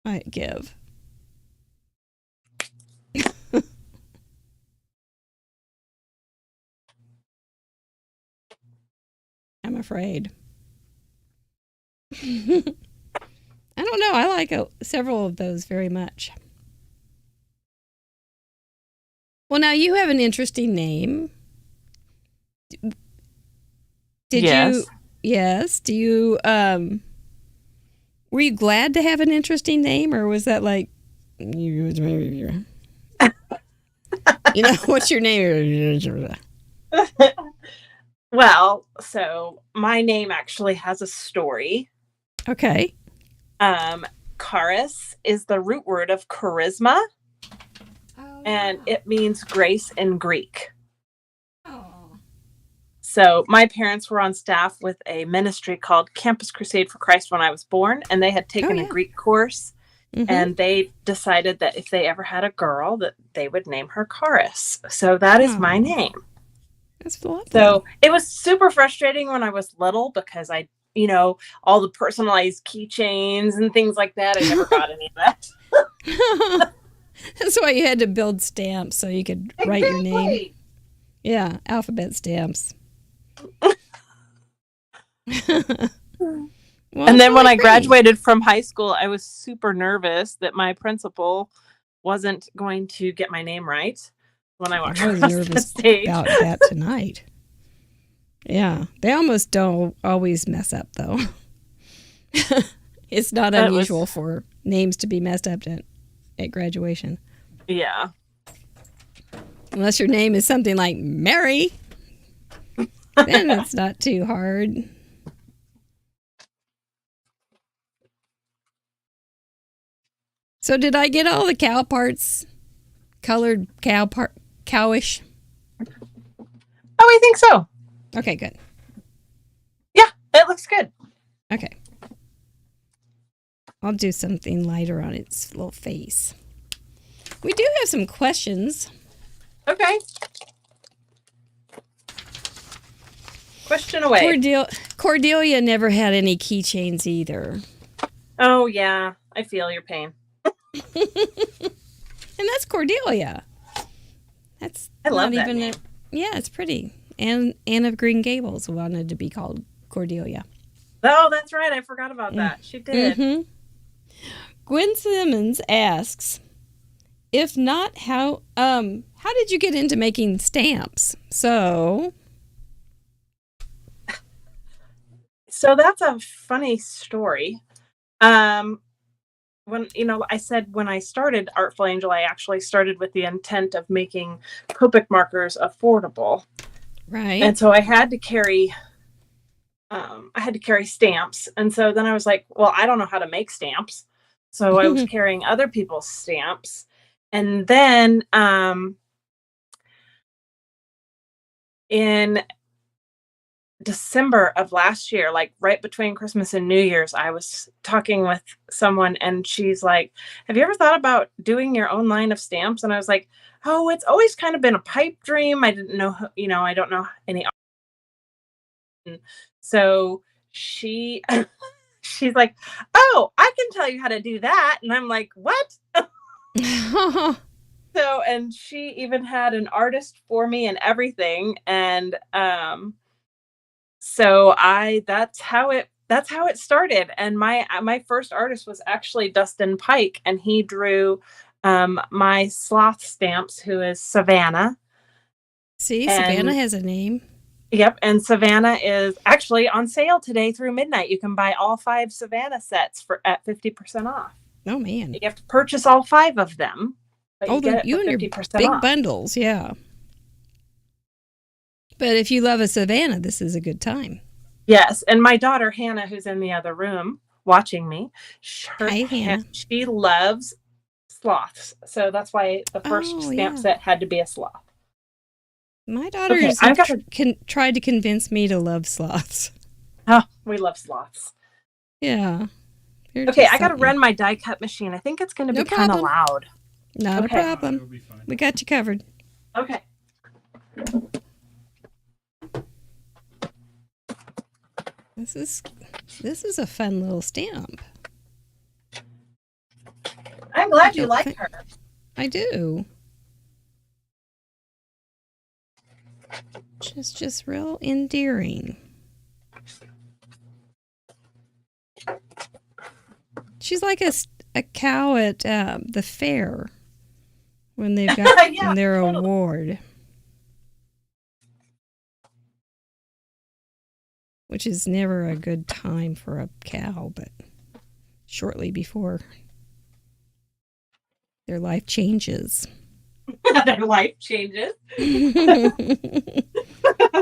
I give. I'm afraid. I don't know. I like several of those very much. Well, now you have an interesting name. Did Yes. you? Yes. Do you? Were you glad to have an interesting name, or was that like, what's your name? Well, so my name actually has a story. Okay. Charis is the root word of charisma, and it means grace in Greek. So my parents were on staff with a ministry called Campus Crusade for Christ when I was born, and they had taken a Greek course, and they decided that if they ever had a girl, that they would name her Charis. So that is my name. That's lovely. So it was super frustrating when I was little because all the personalized keychains and things like that. I never got any of that. That's why you had to build stamps so you could write your name. Yeah, alphabet stamps. Well, and then when I graduated from high school, I was super nervous that my principal wasn't going to get my name right when I walked across the stage. About that tonight. Yeah, they almost don't always mess up, though. It's not unusual for names to be messed up at graduation. Yeah. Unless your name is something like Mary, then it's not too hard. So did I get all the cow parts colored cowish? Oh, I think so. Okay, good. Yeah, it looks good. Okay. I'll do something lighter on its little face. We do have some questions. Okay. Question away. Cordelia never had any keychains either. Oh, yeah. I feel your pain. And that's Cordelia. I love that name. Yeah, it's pretty. Anne of Green Gables wanted to be called Cordelia. Oh, that's right. I forgot about that. She did. Mm-hmm. Gwen Simmons asks, if not, how did you get into making stamps? So that's a funny story. When I said when I started Artful Angel, I actually started with the intent of making Copic markers affordable. Right. And so I had to carry stamps. And so then I was like, well, I don't know how to make stamps. So I was carrying other people's stamps. And then in December of last year, like right between Christmas and New Year's, I was talking with someone and she's like, have you ever thought about doing your own line of stamps? And I was like, oh, it's always kind of been a pipe dream. I didn't know, I don't know any. So she's like, oh, I can tell you how to do that. And I'm like, what? So, and she even had an artist for me and everything. And, so that's how it started. And my first artist was actually Dustin Pike, and he drew my sloth stamps, who is Savannah. See, And- Savannah has a name. Yep, and Savannah is actually on sale today through midnight. You can buy all 5 Savannah sets at 50% off. Oh, man. You have to purchase all 5 of them, but Oh, you get it you for and your 50% big off. bundles, yeah. But if you love a Savannah, this is a good time. Yes, and my daughter Hannah, who's in the other room watching me, Hi, Hannah. she loves sloths, so that's why the first stamp set had to be a sloth. My daughters tried to convince me to love sloths. Oh, we love sloths. Yeah. Okay, I got to run my die cut machine. I think it's going to be kind of loud. Not a problem. We got you covered. Okay. This is a fun little stamp. I'm glad you like her. I do. She's just real endearing. She's like a cow at the fair when they've got their award, which is never a good time for a cow, but shortly before their life changes. Their life changes. I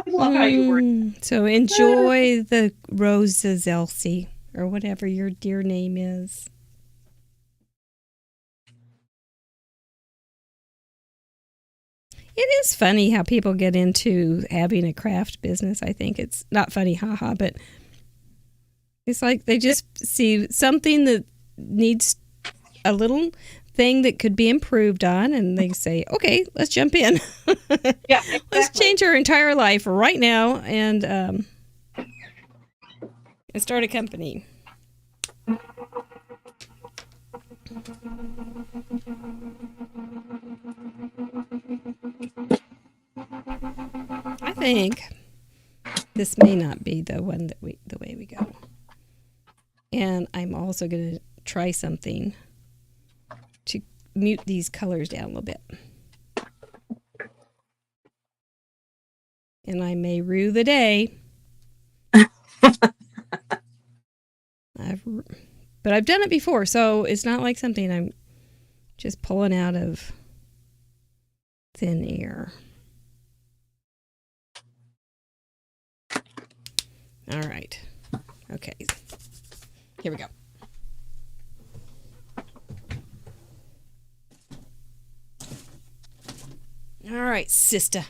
love how you word. So enjoy the roses, Elsie, or whatever your dear name is. It is funny how people get into having a craft business. I think it's not funny, haha, but it's like they just see something that needs a little thing that could be improved on, and they say, okay, let's jump in. Yeah, exactly. Let's change our entire life right now and start a company. I think this may not be the way we go. And I'm also going to try something to mute these colors down a little bit. And I may rue the day. But I've done it before, so it's not like something I'm just pulling out of thin air. All right. Okay. Here we go. All right, sister.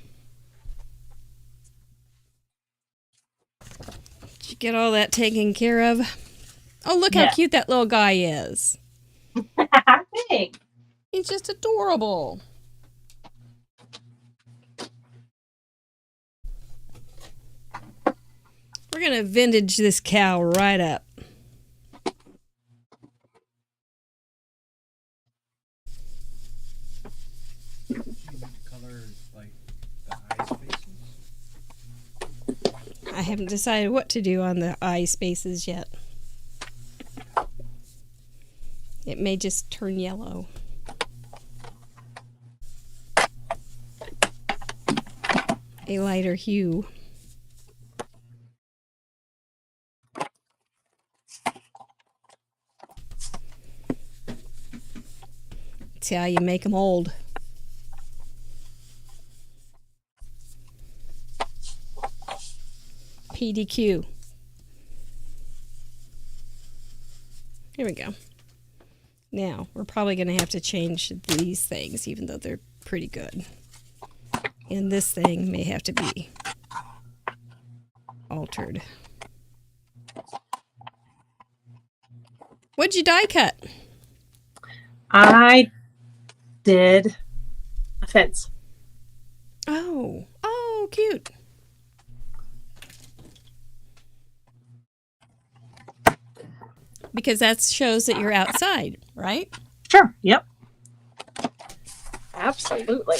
Did you get all that taken care of? Oh, look how cute that little guy is. Thanks. He's just adorable. We're going to vintage this cow right up. I haven't decided what to do on the eye spaces yet. It may just turn yellow. A lighter hue. That's how you make them old. PDQ. Here we go. Now, we're probably going to have to change these things, even though they're pretty good. And this thing may have to be altered. What'd you die cut? I did a fence. Oh, cute. Because that shows that you're outside, right? Sure. Yep. Absolutely.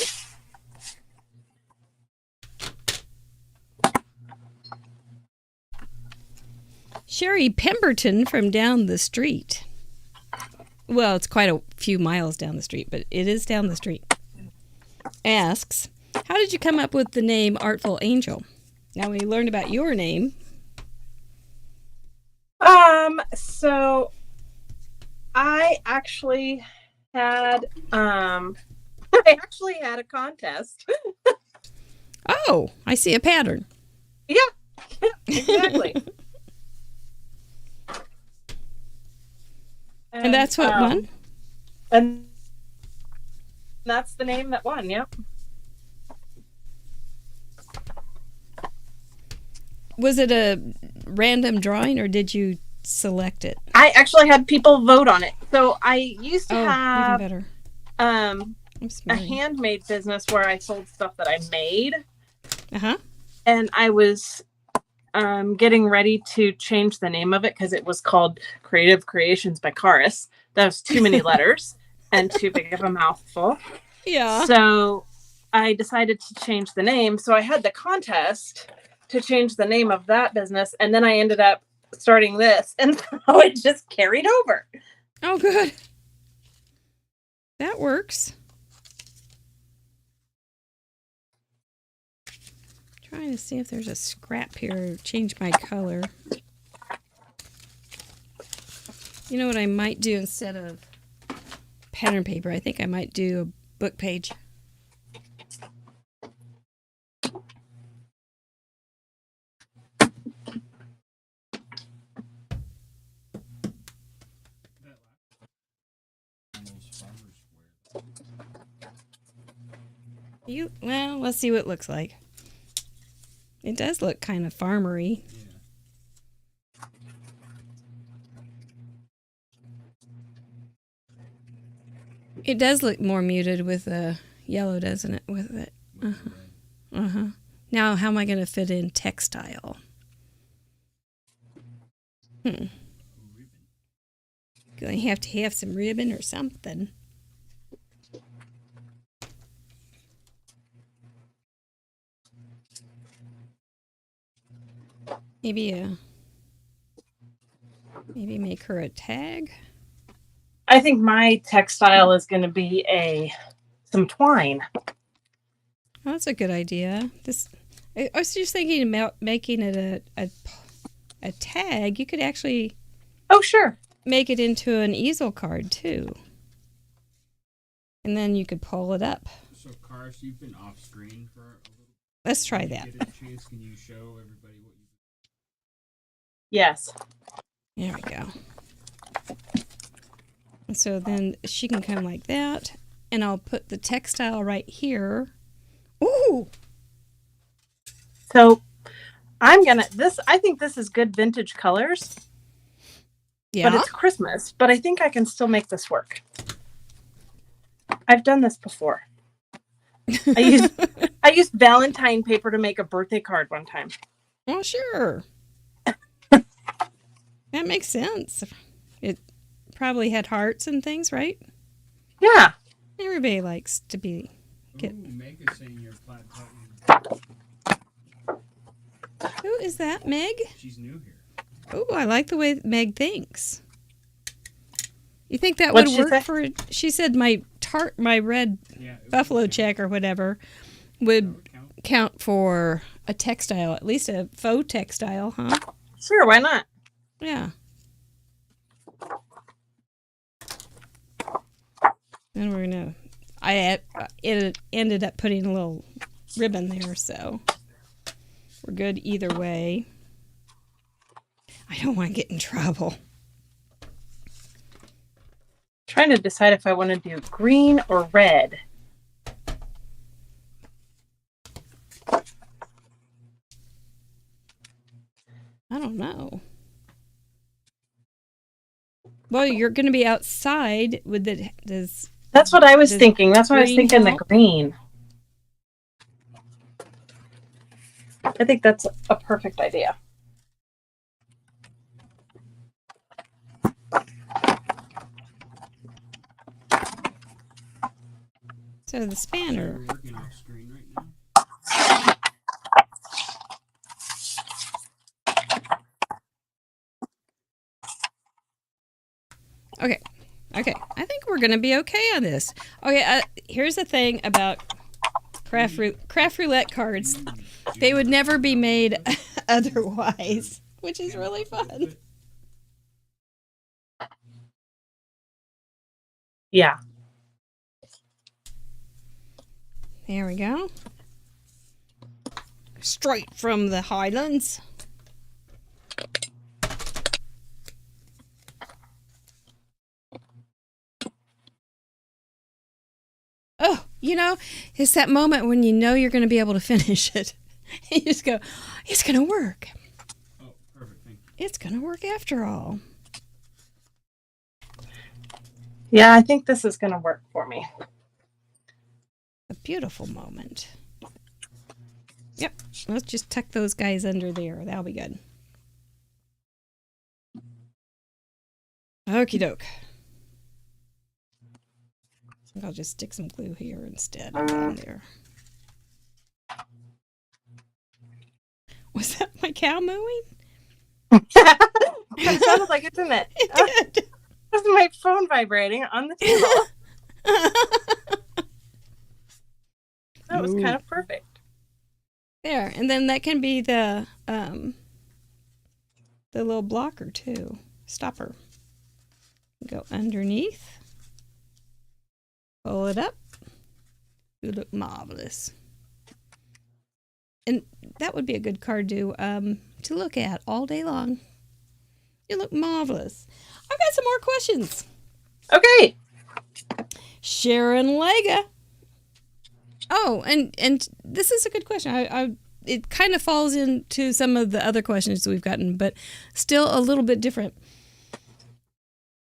Sherry Pemberton from down the street. Well, it's quite a few miles down the street, but it is down the street. Asks, How did you come up with the name Artful Angel? Now we learned about your name. So I actually had a contest. Oh, I see a pattern. Yeah, exactly. And that's what won? And that's the name that won, yep. Was it a random drawing or did you select it? I actually had people vote on it. So I used to even have better. A handmade business where I sold stuff that I made. Uh-huh. And I was getting ready to change the name of it because it was called Creative Creations by Charis. That was too many letters and too big of a mouthful. Yeah. So I decided to change the name. So I had the contest to change the name of that business. And then I ended up starting this. And so it just carried over. Oh, good. That works. Trying to see if there's a scrap here. Change my color. You know what I might do instead of pattern paper? I think I might do a book page. Well, let's see what it looks like. It does look kind of farmery. Yeah. It does look more muted with the yellow, doesn't it? With it. Uh-huh. Now, how am I going to fit in textile? Going to have some ribbon or something. Maybe make her a tag. I think my textile is going to be some twine. Oh, that's a good idea. I was just thinking about making it a tag. You could actually Sure. make it into an easel card too, and then you could pull it up. So, Charis, you've been off screen for a little. Let's try that. Get a chance, can you show everybody what you? Yes. There we go. And so then she can come like that, and I'll put the textile right here. Ooh! So I think this is good vintage colors. Yeah. But it's Christmas, but I think I can still make this work. I've done this before. I used Valentine paper to make a birthday card one time. Well, sure. That makes sense. It probably had hearts and things, right? Yeah. Everybody likes to be. Meg is saying you're plaid button. Who is that, Meg? She's new here. Oh, I like the way Meg thinks. You think that What'd would she work say? for? She said my red buffalo check or whatever would count for a textile, at least a faux textile, huh? Sure, why not? Yeah. And we're gonna. It ended up putting a little ribbon there, so we're good either way. I don't want to get in trouble. Trying to decide if I want to do green or red. I don't know. Well, you're going to be outside with the. That's what I was thinking. That's why I was green thinking help? the green. I think that's a perfect idea. So the spanner. We're working off screen right now. Okay. I think we're going to be okay on this. Okay, here's the thing about craft roulette cards. They would never be made otherwise, which is really fun. Yeah. There we go. Straight from the Highlands. Oh, it's that moment when you know you're going to be able to finish it. You just go, it's going to work. Oh, perfect. Thank you. It's going to work after all. Yeah, I think this is going to work for me. A beautiful moment. Yep. Let's just tuck those guys under there. That'll be good. Okie doke. I'll just stick some glue here instead of down there. Was that my cow mooing? It sounded like it, didn't it? It did. This is my phone vibrating on the table. That was kind of perfect. There, and then that can be the little blocker too. Stopper. Go underneath. Pull it up. You look marvelous. And that would be a good card to look at all day long. You look marvelous. I've got some more questions. Okay. Sharon Lega. Oh, and this is a good question. It kind of falls into some of the other questions that we've gotten, but still a little bit different.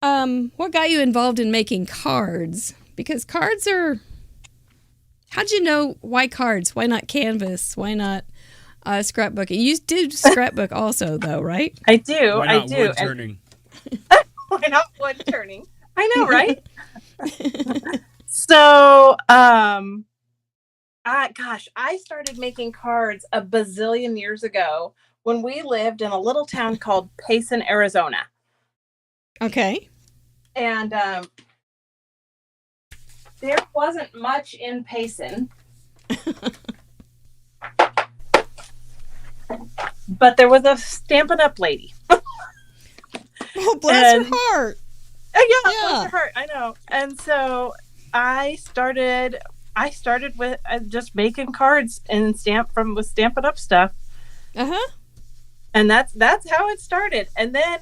What got you involved in making cards? Because cards are... How'd you know why cards? Why not canvas? Why not scrapbooking? You do scrapbook also, though, right? I do. Why not I do. wood turning? Why not wood turning? I know, right? So, I started making cards a bazillion years ago when we lived in a little town called Payson, Arizona. Okay. And there wasn't much in Payson. But there was a Stampin' Up! Lady. Oh, bless her heart. Yeah, bless her heart. I know. And so I started with just making cards and with Stampin' Up! Stuff. Uh-huh. And that's how it started. And then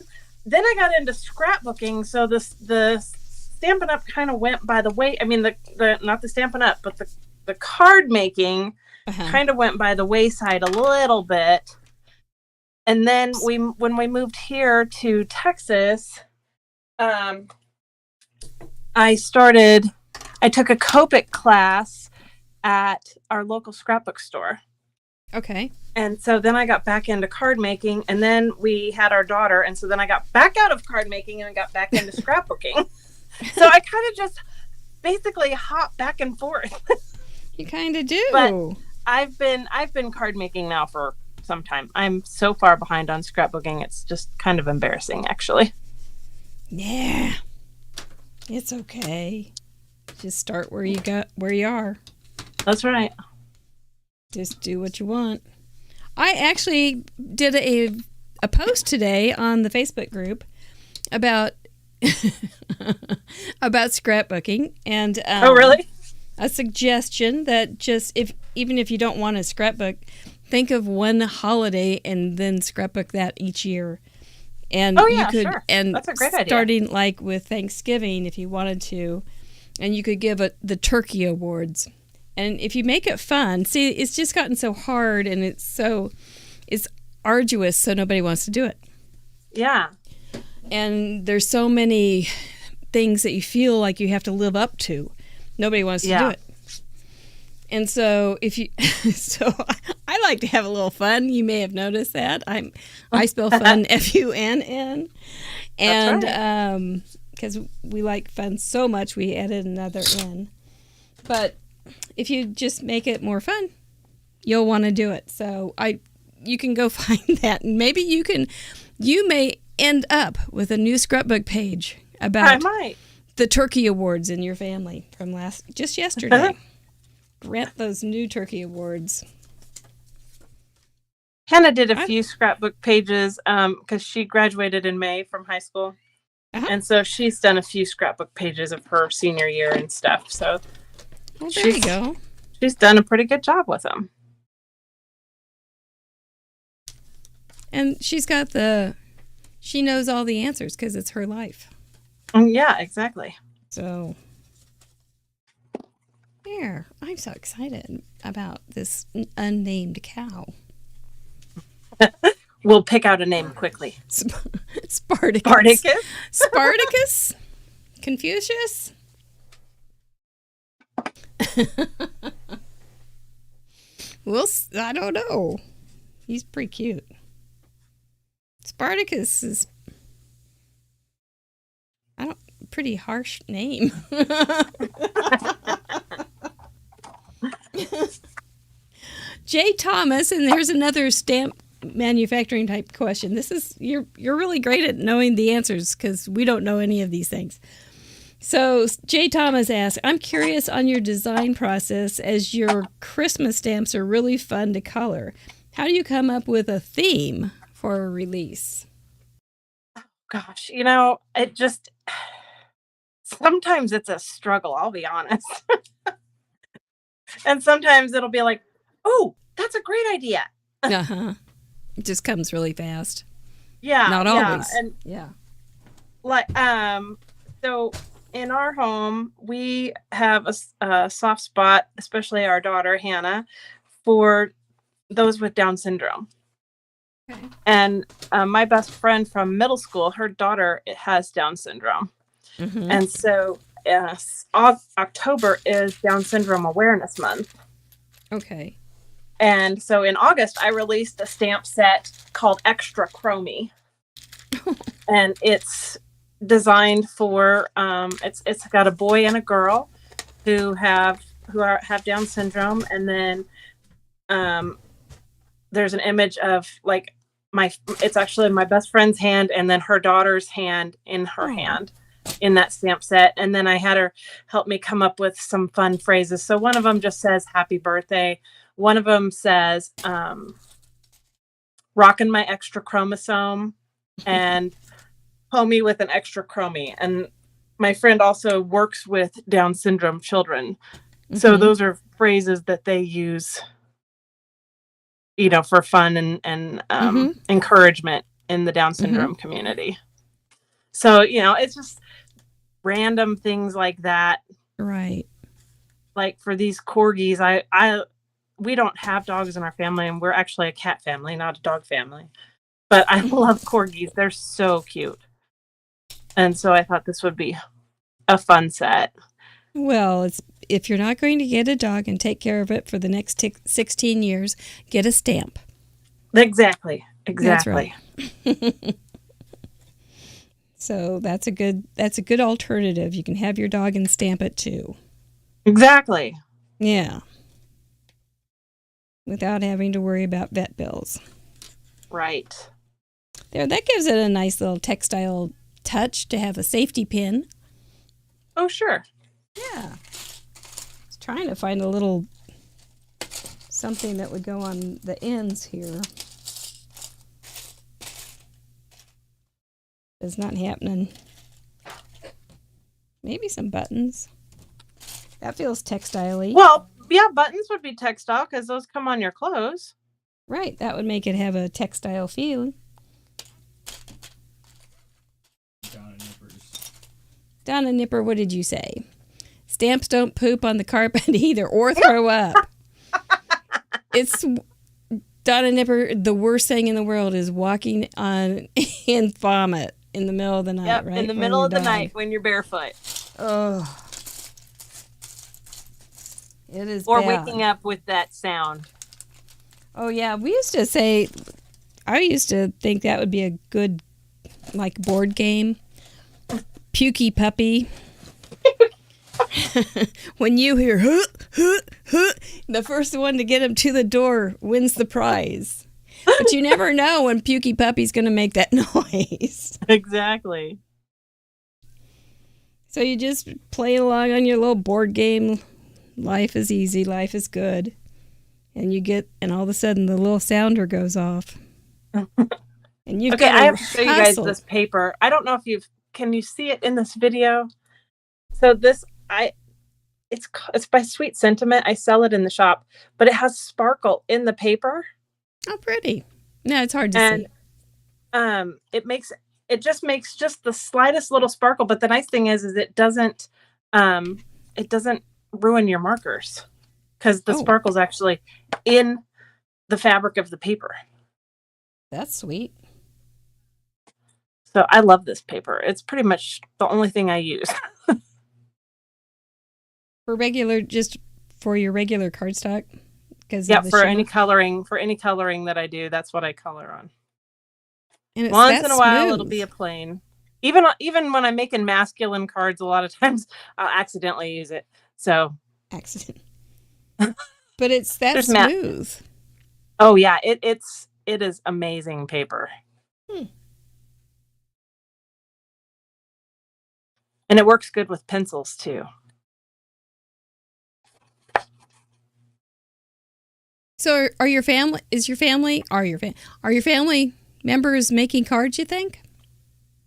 I got into scrapbooking. So the Stampin' Up! Kind of went by the way. I mean, the not the Stampin' Up!, but the card making kind of went by the wayside a little bit. And then when we moved here to Texas, I took a Copic class at our local scrapbook store. Okay. And so then I got back into card making, and then we had our daughter, and so then I got back out of card making and got back into scrapbooking. So I kind of just basically hop back and forth. You kind of do. But I've been card making now for some time. I'm so far behind on scrapbooking. It's just kind of embarrassing, actually. Yeah. It's okay. Just start where you are. That's right. Just do what you want. I actually did a post today on the Facebook group about about scrapbooking, and oh, really? A suggestion that even if you don't want a scrapbook, think of one holiday and then scrapbook that each year. And sure. And that's a great idea. Starting like with Thanksgiving, if you wanted to, and you could give the turkey awards. And if you make it fun, see, it's just gotten so hard and it's arduous, so nobody wants to do it. Yeah. And there's so many things that you feel like you have to live up to. Nobody wants to do it. And so so I like to have a little fun. You may have noticed that. I spell fun FUNN. And because we like fun so much, we added another N. But if you just make it more fun, you'll want to do it. So you can go find that, and maybe you may end up with a new scrapbook page about the turkey awards in your family from just yesterday. grant those new turkey awards. Hannah did a few scrapbook pages because she graduated in May from high school. Uh-huh. And so she's done a few scrapbook pages of her senior year and stuff. So well, there you go. She's done a pretty good job with them. And she's got she knows all the answers because it's her life. Yeah, exactly. So, there. I'm so excited about this unnamed cow. We'll pick out a name quickly. Spartacus. Spartacus? Spartacus? Confucius? I don't know. He's pretty cute. Spartacus is pretty harsh name. J. Thomas, and there's another stamp manufacturing type question. This is you're really great at knowing the answers because we don't know any of these things. So J. Thomas asks, I'm curious on your design process as your Christmas stamps are really fun to color. How do you come up with a theme for a release? Gosh, it just sometimes it's a struggle, I'll be honest. And sometimes it'll be like, oh, that's a great idea. Uh-huh. It just comes really fast. Yeah. Not always. And yeah. Like, so in our home, we have a soft spot, especially our daughter, Hannah, for those with Down syndrome. Okay. And my best friend from middle school, her daughter has Down syndrome. Mm-hmm. And so October is Down Syndrome Awareness Month. Okay. And so in August, I released a stamp set called Extra Chromie. And it's designed for, it's got a boy and a girl who have Down syndrome. And then there's an image of like it's actually my best friend's hand and then her daughter's hand in her hand in that stamp set. And then I had her help me come up with some fun phrases. So one of them just says happy birthday. One of them says rocking my extra chromosome and homie with an extra chromie. And my friend also works with Down syndrome children. Mm-hmm. So those are phrases that they use, for fun and encouragement in the Down syndrome community. So, it's just random things like that. Right. Like for these corgis, we don't have dogs in our family, and we're actually a cat family, not a dog family. But I love corgis. They're so cute. And so I thought this would be a fun set. Well, if you're not going to get a dog and take care of it for the next 16 years, get a stamp. Exactly. That's right. So that's a good alternative. You can have your dog and stamp it too. Exactly. Yeah. Without having to worry about vet bills. Right. There, that gives it a nice little textile touch to have a safety pin. Oh, sure. Yeah. I was trying to find a little something that would go on the ends here. It's not happening. Maybe some buttons. That feels textile-y. Well, yeah, buttons would be textile because those come on your clothes. Right, that would make it have a textile feel. Donna Nipper, what did you say? Stamps don't poop on the carpet either or throw up. It's Donna Nipper, the worst thing in the world is walking on and vomit in the middle of the night, right? In the middle of the night when you're barefoot. Oh. It is Or bad. waking up with that sound. Oh, yeah. I used to think that would be a good, board game. Pukey Puppy. When you hear, the first one to get him to the door wins the prize. But you never know when Pukey Puppy's going to make that noise. Exactly. So you just play along on your little board game Life is easy. Life is good. And all of a sudden the little sounder goes off. And you've Okay, got I have to show you guys hustle. this paper. I don't know if can you see it in this video? So it's by Sweet Sentiment. I sell it in the shop, but it has sparkle in the paper. Oh, pretty. No, it's hard to see. It just makes just the slightest little sparkle, but the nice thing is it doesn't ruin your markers because the sparkle's actually in the fabric of the paper. That's sweet. So I love this paper. It's pretty much the only thing I use. Just for your regular cardstock? For any coloring that I do, that's what I color on. And it's once in a while smooth. It'll be a plain. Even when I'm making masculine cards, a lot of times I'll accidentally use it. So accident. But it's that smooth. Oh yeah, it is amazing paper. And it works good with pencils too. So are your family members making cards, you think?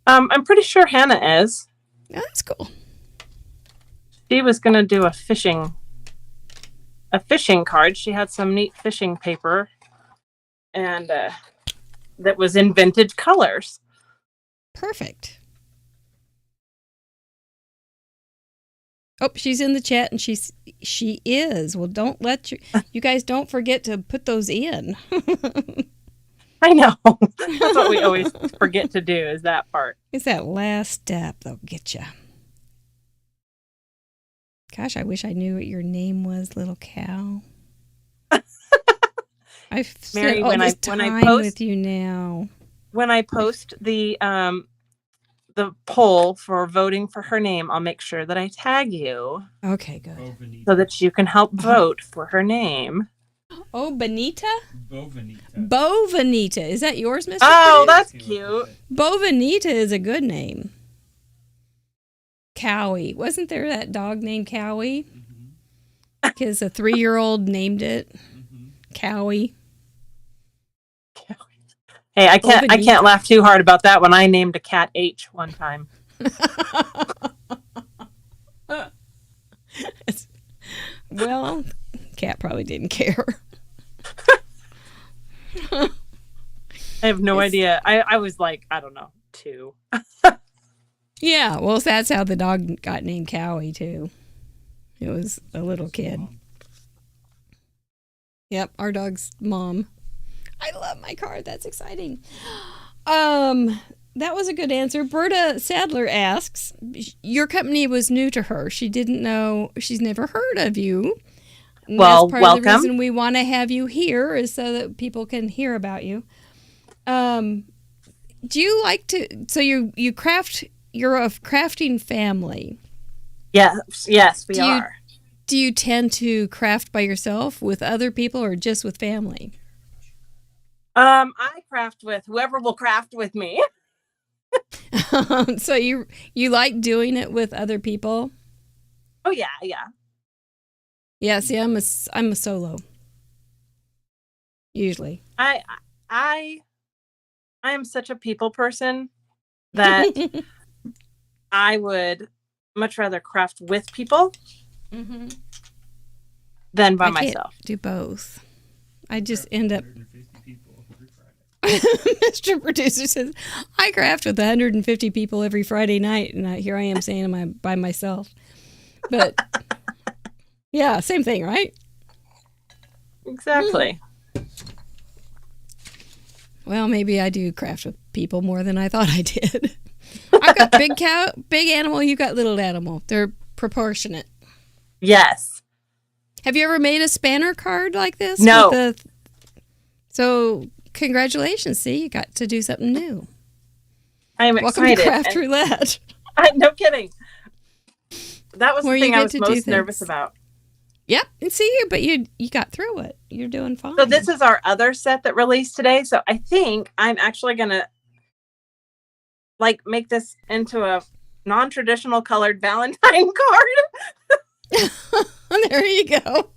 I'm pretty sure Hannah is. Oh, that's cool. She was going to do a fishing card. She had some neat fishing paper and that was in vintage colors. Perfect. Oh, she's in the chat, and she is. Well, don't let you guys don't forget to put those in. I know. That's what we always forget to do is that part. It's that last step that'll get you. Gosh, I wish I knew what your name was, little cow. I've spent all this time with you now. When I post the poll for voting for her name, I'll make sure that I tag you. Okay, good. So that you can help vote for her name. Oh, Bonita? Bovanita. Bovanita. Is that yours, Mr. Oh, that's cute. Bovanita is a good name. Cowie. Wasn't there that dog named Cowie? Because a 3-year-old named it Cowie. Hey, I can't laugh too hard about that when I named a cat H one time. Well, cat probably didn't care. I have no idea. I was like, I don't know, 2. Yeah, well, that's how the dog got named Cowie, too. It was a little kid. Yep, our dog's mom. I love my card. That's exciting. That was a good answer. Berta Sadler asks, your company was new to her. She didn't know. She's never heard of you. And well, that's part welcome. of the reason we want to have you here is so that people can hear about you. Do you like to? So you craft. You're a crafting family. Yes, we are. Do you tend to craft by yourself, with other people, or just with family? I craft with whoever will craft with me. So you like doing it with other people? Oh yeah. Yeah, see, I'm a solo. Usually. I am such a people person that I would much rather craft with people than by myself. Can't do both. I just end up. Mr. Producer says, I craft with 150 people every Friday night, and here I am saying I'm by myself. But yeah, same thing, right? Exactly. Well, maybe I do craft with people more than I thought I did. I've got big animal, you've got little animal. They're proportionate. Yes. Have you ever made a spanner card like this? No. So congratulations. See, you got to do something new. I am Welcome excited. Welcome to Craft Roulette. No kidding. That was the thing I was most nervous about. Yep. And see you, but you got through it. You're doing fine. So this is our other set that released today. So I think I'm actually going to make this into a non-traditional colored Valentine card. There you go.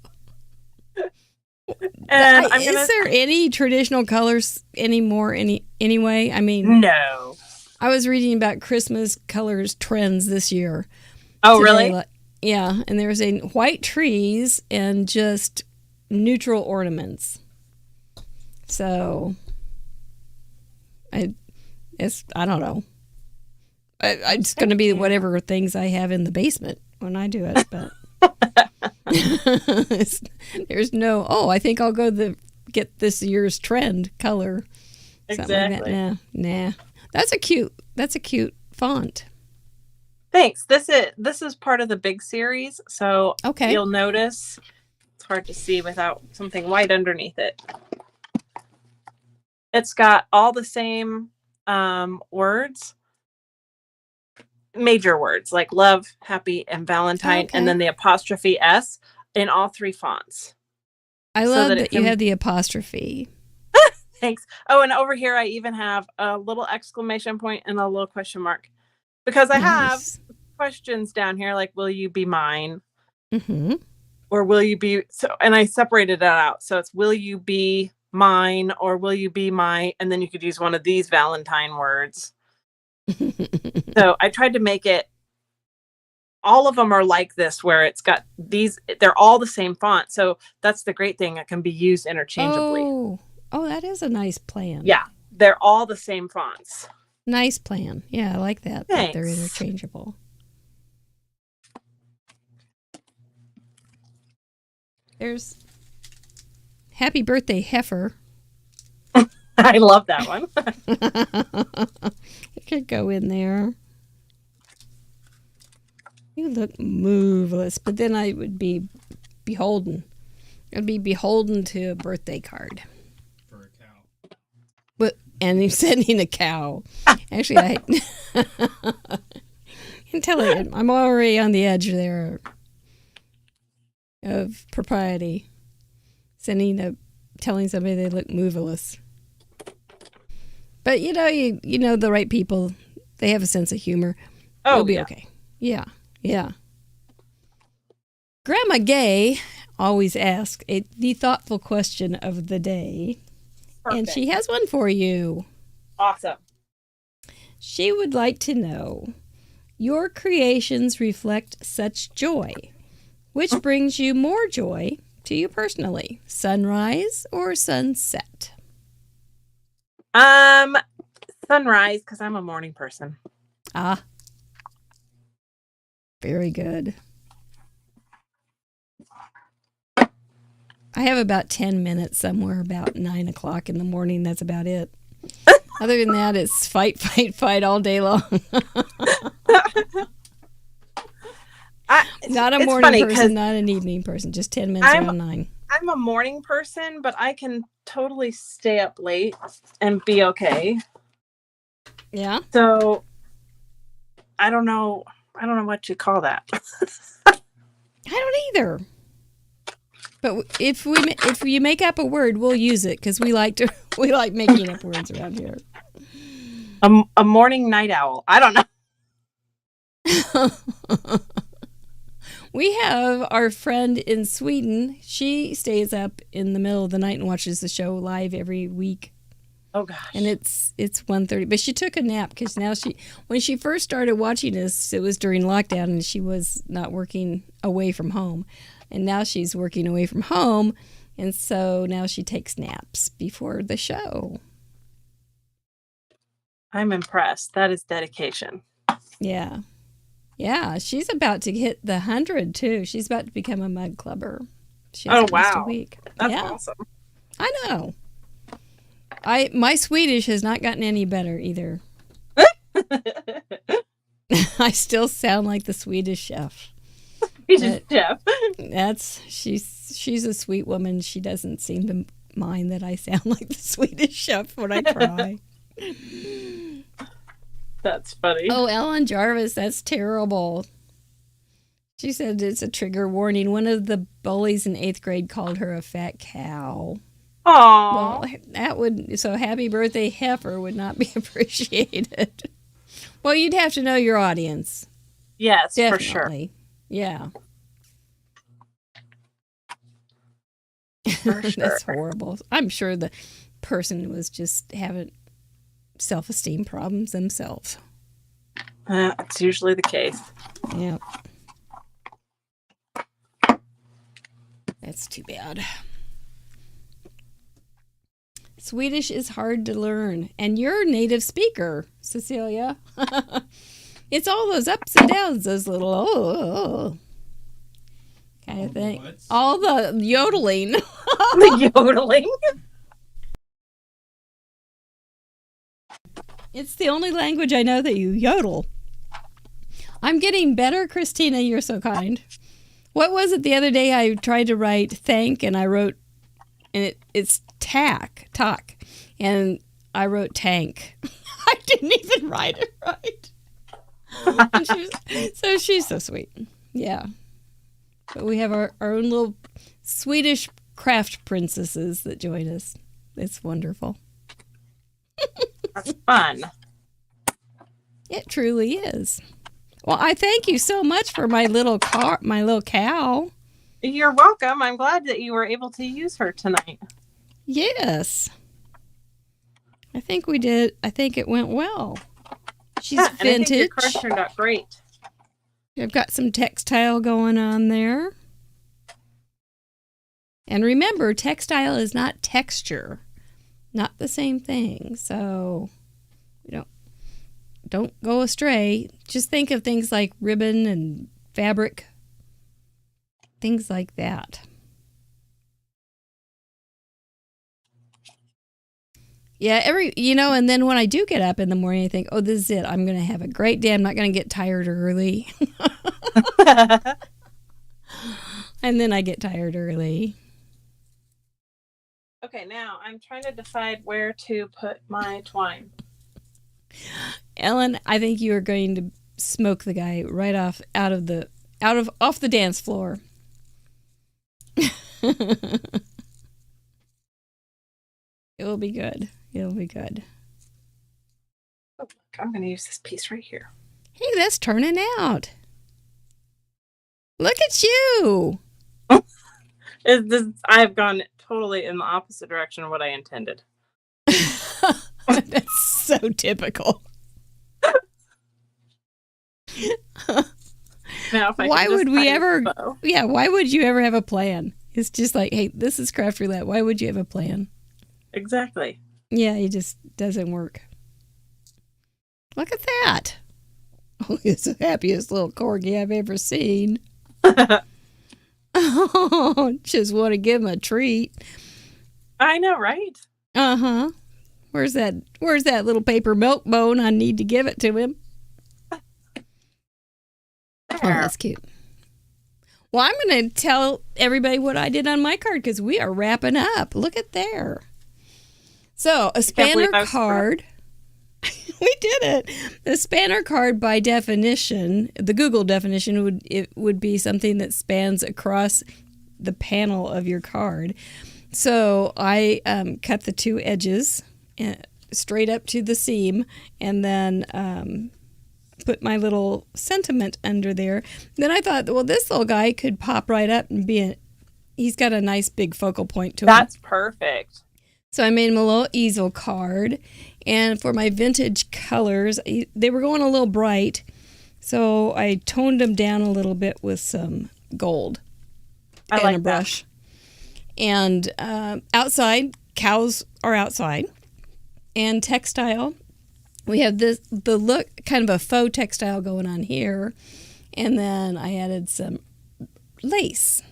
And Is there any traditional colors anymore? Anyway, I mean, no. I was reading about Christmas colors trends this year. Oh, today, really? Yeah, and there was a white trees and just neutral ornaments. So, I don't know. It's going to be whatever things I have in the basement when I do it, but there's no. Oh, I think I'll go get this year's trend color. Exactly. Like that. Nah. That's a cute font. Thanks. This is part of the big series, so Okay. You'll notice it's hard to see without something white underneath it. It's got all the same words, major words like love, happy, and Valentine, Okay. and then the apostrophe S in all three fonts. I love that you have the apostrophe. Thanks. Oh, and over here I even have a little exclamation point and a little question mark. Because I have questions down here like, will you be mine? Mm-hmm. Or will you be, so, and I separated that out. So it's, will you be mine or will you be my, and then you could use one of these Valentine words. So I tried to make it, all of them are like this, where it's got these, they're all the same font. So that's the great thing. It can be used interchangeably. Oh, that is a nice plan. Yeah. They're all the same fonts. Nice plan. Yeah, I like that. Thanks. They're interchangeable. There's Happy Birthday Heifer. I love that one. It could go in there. You look moveless, but then I would be beholden. I'd be beholden to a birthday card. For a cow. And he's sending a cow. Actually, I can tell you, I'm already on the edge there of propriety. Telling somebody they look moveless. But you know the right people, they have a sense of humor. Oh, You'll be yeah. okay. Yeah. Grandma Gay always asks the thoughtful question of the day. Perfect. And she has one for you. Awesome. She would like to know, your creations reflect such joy. Which brings you more joy to you personally? Sunrise or sunset? Sunrise, because I'm a morning person. Ah. Very good. I have about 10 minutes somewhere about 9 o'clock in the morning. That's about it. Other than that, it's fight all day long. Not a morning person, not an evening person. Just 10 minutes around 9. I'm a morning person, but I can totally stay up late and be okay. Yeah? So, I don't know what you call that. I don't either. But if you make up a word, we'll use it because we like making up words around here. A morning night owl. I don't know. We have our friend in Sweden. She stays up in the middle of the night and watches the show live every week. Oh gosh. And it's 1:30. But she took a nap because now when she first started watching us, it was during lockdown and she was not working away from home. And now she's working away from home, and so now she takes naps before the show. I'm impressed. That is dedication. Yeah. Yeah, she's about to hit the 100 too. She's about to become a mug clubber. She has at least a week. That's awesome. I know. My Swedish has not gotten any better either. I still sound like the Swedish chef. She's a sweet woman. She doesn't seem to mind that I sound like the Swedish chef when I try. That's funny. Oh, Ellen Jarvis, that's terrible. She said it's a trigger warning. One of the bullies in 8th grade called her a fat cow. Aww. Well, so happy birthday heifer would not be appreciated. Well, you'd have to know your audience. Yes, Definitely. for sure. Yeah. For sure. That's horrible. I'm sure the person was just having self-esteem problems themselves. It's usually the case. Yeah. That's too bad. Swedish is hard to learn. And you're a native speaker, Cecilia. It's all those ups and downs, those little kind of thing. What? All the yodeling. The yodeling. It's the only language I know that you yodel. I'm getting better, Christina. You're so kind. What was it the other day? I tried to write thank, and I wrote, and it's talk, and I wrote tank. I didn't even write it right. And she's so sweet. Yeah. But we have our own little Swedish craft princesses that join us. It's wonderful. That's fun. It truly is. Well, I thank you so much for my little cow. You're welcome. I'm glad that you were able to use her tonight. Yes. I think we did. I think it went well. She's Yeah, and I think your vintage. card turned out great. I've got some textile going on there. And remember, textile is not texture. Not the same thing. So don't go astray. Just think of things like ribbon and fabric. Things like that. Yeah, and then when I do get up in the morning, I think, oh, this is it. I'm going to have a great day. I'm not going to get tired early. And then I get tired early. Okay, now I'm trying to decide where to put my twine. Ellen, I think you are going to smoke the guy right off off the dance floor. It will be good. It'll be good. Oh, look, I'm going to use this piece right here. Hey, that's turning out. Look at you. I've gone totally in the opposite direction of what I intended. That's so typical. Now, if I Why can just would we tie ever? the bow. Yeah, why would you ever have a plan? It's just like, hey, this is craft roulette. Why would you have a plan? Exactly. Yeah, it just doesn't work. Look at that. Oh, it's the happiest little corgi I've ever seen. Oh, just want to give him a treat. I know, right? Uh-huh. Where's that little paper milk bone? I need to give it to him. Oh, that's cute. Well, I'm going to tell everybody what I did on my card because we are wrapping up. Look at there. So, a spanner card. We did it. The spanner card, by definition, the Google definition would be something that spans across the panel of your card. So I cut the two edges straight up to the seam, and then put my little sentiment under there. Then I thought, well, this little guy could pop right up and he's got a nice big focal point to him. That's perfect. So I made him a little easel card. And for my vintage colors, they were going a little bright. So I toned them down a little bit with some gold and a brush. And outside, cows are outside. And textile, we have the look, kind of a faux textile going on here. And then I added some lace.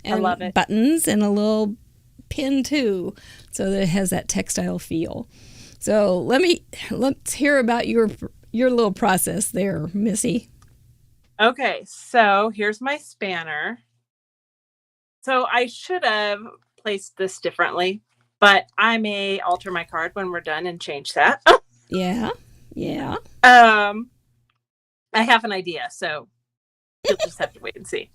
And I love it. Buttons and a little pin too, so that it has that textile feel. So let's hear about your little process there, Missy. Okay, so here's my spanner. So I should have placed this differently, but I may alter my card when we're done and change that. Yeah. I have an idea, so you'll just have to wait and see.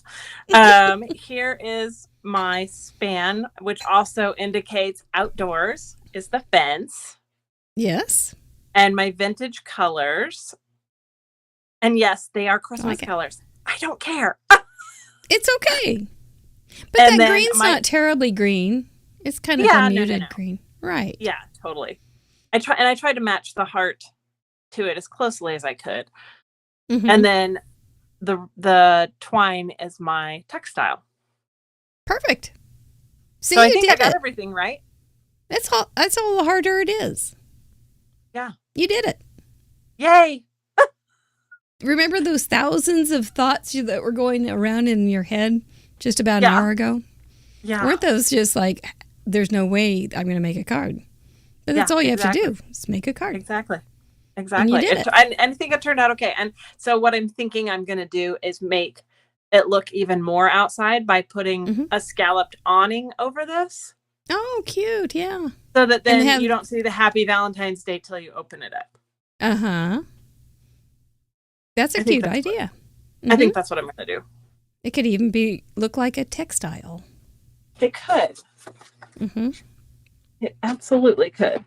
Here is my span, which also indicates outdoors is the fence. Yes. And my vintage colors. And yes, they are Christmas Okay. colors. I don't care. It's okay. But And that then green's not terribly green. It's kind of a muted green. Right. Yeah, totally. I tried to match the heart to it as closely as I could. Mm-hmm. And then the twine is my textile. Perfect. See, so I you think did I got it. everything right. That's all the harder it is. Yeah. You did it. Yay. Remember those thousands of thoughts that were going around in your head just about an hour ago? Yeah. Weren't those just like, there's no way I'm going to make a card? But that's all you have to do is make a card. Exactly. And you did it. And I think it turned out okay. And so what I'm thinking I'm going to do is make it look even more outside by putting a scalloped awning over this. Oh, cute. Yeah. So that then you don't see the Happy Valentine's Day till you open it up. Uh-huh. That's a cute idea. I think that's what I'm going to do. It could even look like a textile. It could. It absolutely could.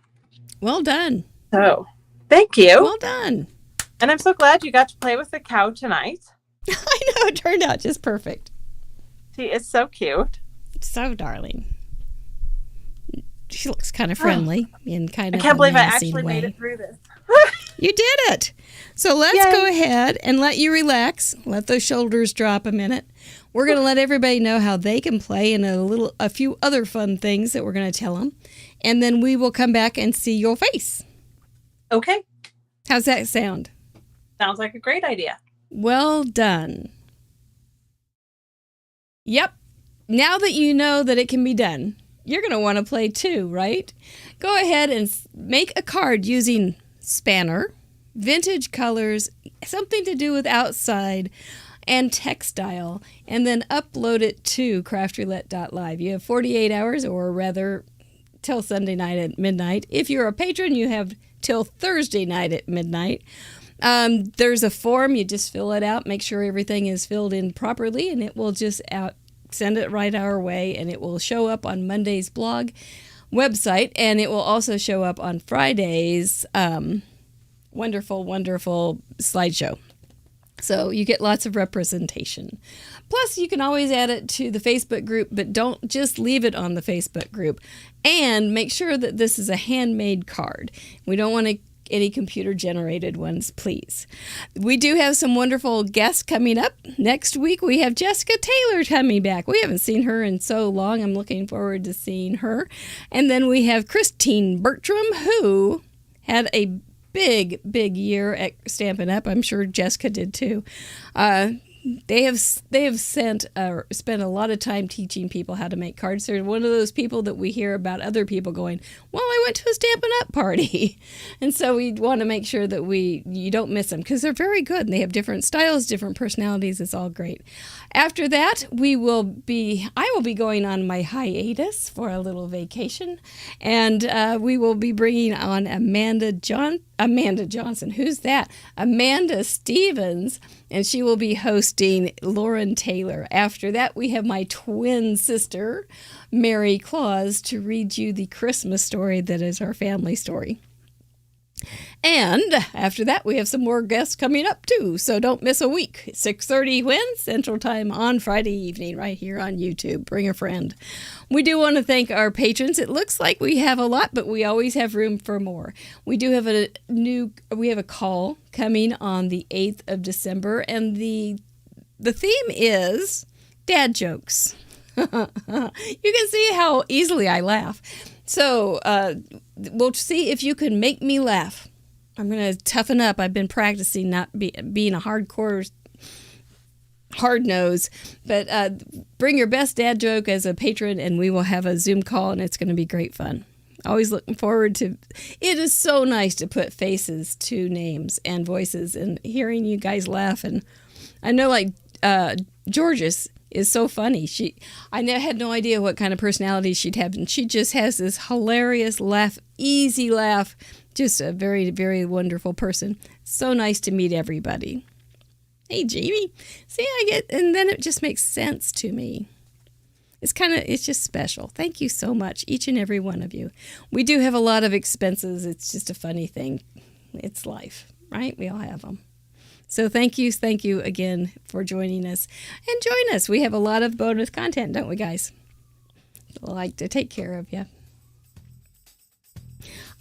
Well done. So, thank you. Well done. And I'm so glad you got to play with the cow tonight. I know, it turned out just perfect. She is so cute. So darling. She looks kind of friendly in kind of I can't believe I menacing actually way. made it through this. You did it. So let's go ahead and let you relax. Let those shoulders drop a minute. We're going to let everybody know how they can play and a few other fun things that we're going to tell them. And then we will come back and see your face. Okay. How's that sound? Sounds like a great idea. Well done. Yep. Now that you know that it can be done, you're going to want to play too, right? Go ahead and make a card using spanner, vintage colors, something to do with outside, and textile, and then upload it to craftroulette.live. You have 48 hours, or rather, till Sunday night at midnight. If you're a patron, you have till Thursday night at midnight. There's a form. You just fill it out. Make sure everything is filled in properly, and it will just send it right our way, and it will show up on Monday's blog website, and it will also show up on Friday's wonderful slideshow. So you get lots of representation. Plus, you can always add it to the Facebook group, but don't just leave it on the Facebook group. And make sure that this is a handmade card. We don't want any computer-generated ones, please. We do have some wonderful guests coming up. Next week, we have Jessica Taylor coming back. We haven't seen her in so long. I'm looking forward to seeing her. And then we have Christine Bertram, who had a big year at Stampin' Up. I'm sure Jessica did too. They have spent a lot of time teaching people how to make cards. They're one of those people that we hear about other people going, well, I went to a Stampin' Up party. And so we want to make sure that you don't miss them because they're very good. And they have different styles, different personalities. It's all great. After that, I will be going on my hiatus for a little vacation. And we will be bringing on Amanda Johnson. Who's that? Amanda Stevens. And she will be hosting Lauren Taylor. After that, we have my twin sister, Mary Claus, to read you the Christmas story that is our family story. And after that, we have some more guests coming up too. So don't miss a week. 6:30 when? Central Time on Friday evening right here on YouTube. Bring a friend. We do want to thank our patrons. It looks like we have a lot, but we always have room for more. We do have we have a call coming on the 8th of December, and the theme is dad jokes. You can see how easily I laugh. So we'll see if you can make me laugh. I'm going to toughen up. I've been practicing not being a hardcore hard nose. But bring your best dad joke as a patron, and we will have a Zoom call, and it's going to be great fun. Always looking forward to it. Is so nice to put faces to names and voices and hearing you guys laugh. And I know, like, Georges is so funny. I had no idea what kind of personality she'd have, and she just has this hilarious laugh, easy laugh. Just a very, very wonderful person. So nice to meet everybody. Hey, Jamie. See, and then it just makes sense to me. It's just special. Thank you so much, each and every one of you. We do have a lot of expenses. It's just a funny thing. It's life, right? We all have them. So thank you again for joining us. And join us. We have a lot of bonus content, don't we, guys? I like to take care of you.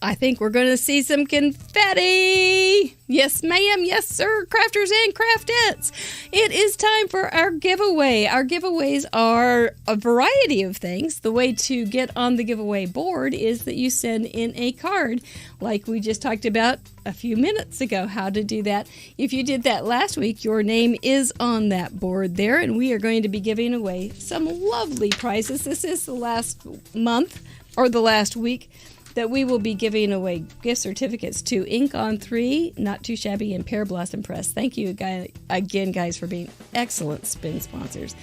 I think we're going to see some confetti. Yes, ma'am. Yes, sir. Crafters and craftettes. It is time for our giveaway. Our giveaways are a variety of things. The way to get on the giveaway board is that you send in a card, like we just talked about a few minutes ago, how to do that. If you did that last week, your name is on that board there, and we are going to be giving away some lovely prizes. This is the last month, or the last week, that we will be giving away gift certificates to Ink on 3, Not Too Shabby, and Pear Blossom Press. Thank you again, guys, for being excellent spin sponsors.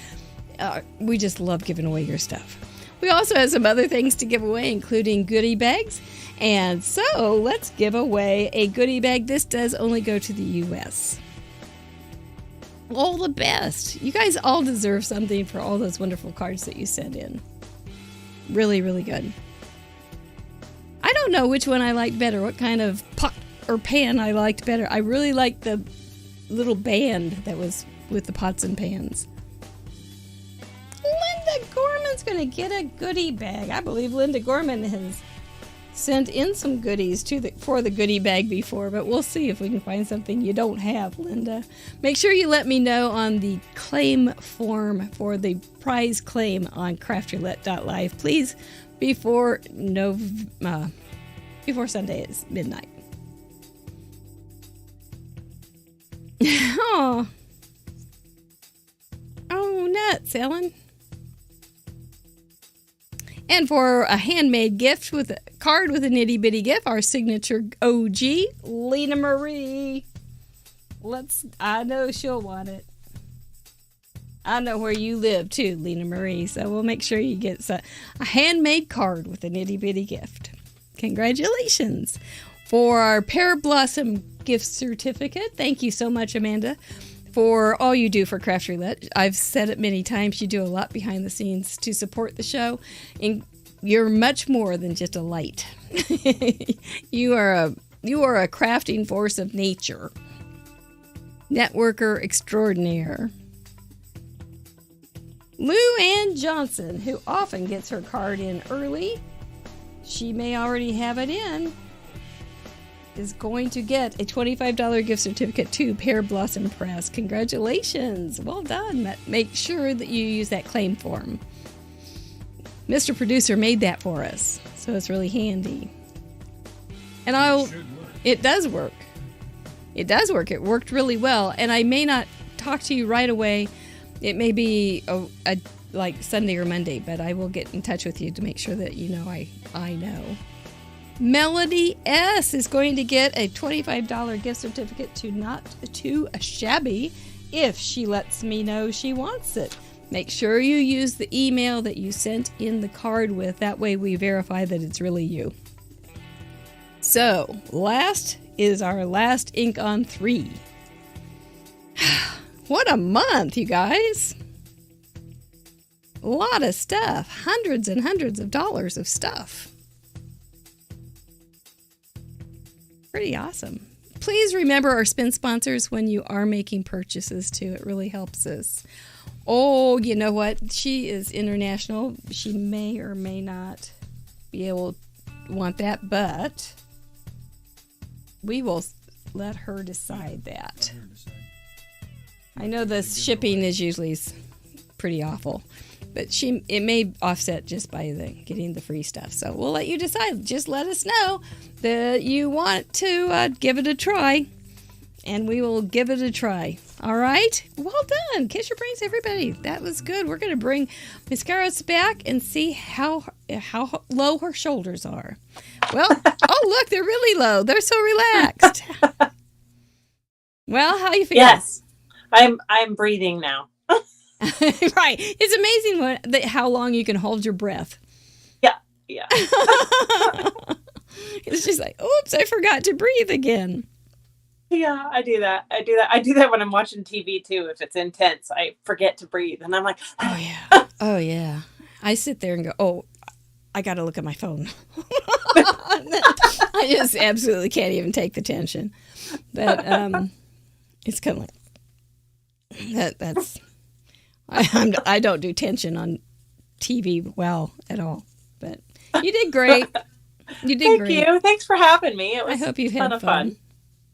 We just love giving away your stuff. We also have some other things to give away, including goodie bags. And so let's give away a goodie bag. This does only go to the U.S. All the best. You guys all deserve something for all those wonderful cards that you send in. Really, really good. I don't know which one I like better, what kind of pot or pan I liked better. I really liked the little band that was with the pots and pans. Linda Gorman's going to get a goodie bag. I believe Linda Gorman has sent in some goodies for the goodie bag before, but we'll see if we can find something you don't have, Linda. Make sure you let me know on the claim form for the prize claim on craftroulette.live, please, before Sunday is midnight. Oh, nuts, Ellen. And for a handmade gift with a card with a nitty bitty gift, our signature OG, Lena Marie. I know she'll want it. I know where you live too, Lena Marie, so we'll make sure you get a handmade card with a nitty bitty gift. Congratulations. For our Pear Blossom gift certificate, thank you so much, Amanda, for all you do for Craft Roulette. I've said it many times, you do a lot behind the scenes to support the show, and you're much more than just a light. You are a crafting force of nature. Networker extraordinaire. Lou Ann Johnson, who often gets her card in early, she may already have it in, is going to get a $25 gift certificate to Pear Blossom Press. Congratulations. Well done. Make sure that you use that claim form. Mr. Producer made that for us, so it's really handy. And it does work. It does work. It worked really well. And I may not talk to you right away. It may be like Sunday or Monday, but I will get in touch with you to make sure that you know I know. Melody S. is going to get a $25 gift certificate to Not Too Shabby if she lets me know she wants it. Make sure you use the email that you sent in the card with. That way we verify that it's really you. So, last is our last Ink on 3. What a month, you guys. A lot of stuff. Hundreds and hundreds of dollars of stuff. Pretty awesome. Please remember our spin sponsors when you are making purchases, too. It really helps us. Oh, you know what? She is international. She may or may not be able to want that, but we will let her decide that. I know the shipping is usually pretty awful, but it may offset just by getting the free stuff. So we'll let you decide. Just let us know that you want to give it a try, and we will give it a try. All right? Well done. Kiss your brains, everybody. That was good. We're going to bring Miss Charis back and see how low her shoulders are. Well, oh, look, they're really low. They're so relaxed. Well, how you feel? Yes. I'm breathing now. Right. It's amazing how long you can hold your breath. Yeah. It's just like, oops, I forgot to breathe again. Yeah, I do that. I do that when I'm watching TV too. If it's intense, I forget to breathe. And I'm like, oh, yeah. Oh, yeah. I sit there and go, oh, I got to look at my phone. I just absolutely can't even take the tension. But It's kind of like that's. I don't do tension on TV well at all, but you did great. You did great. Thank you. Thanks for having me. It was I hope you've a ton had of fun.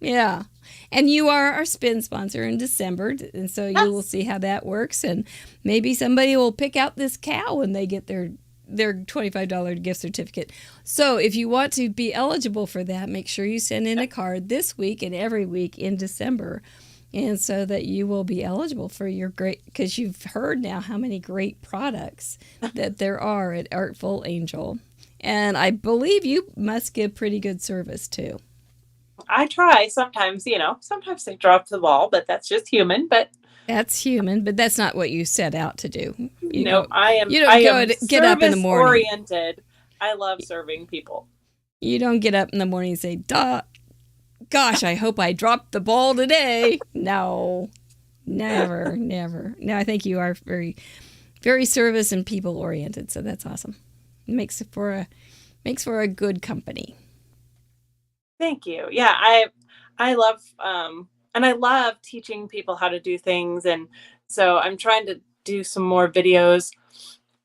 Yeah. And you are our spin sponsor in December, and so Yes. you will see how that works, and maybe somebody will pick out this cow when they get their $25 gift certificate. So if you want to be eligible for that, make sure you send in a card this week and every week in December, and so that you will be eligible for your great, because you've heard now how many great products that there are at Artful Angel. And I believe you must give pretty good service too. I try sometimes, sometimes I drop the ball, but that's just human. But That's human, but that's not what you set out to do. You no, I am. You don't I go am get up in the morning. Oriented. I love serving people. You don't get up in the morning and say, gosh, I hope I dropped the ball today. No, never. No, I think you are very, very service and people oriented. So that's awesome. It makes for a good company. Thank you. Yeah, I love and I love teaching people how to do things, and so I'm trying to do some more videos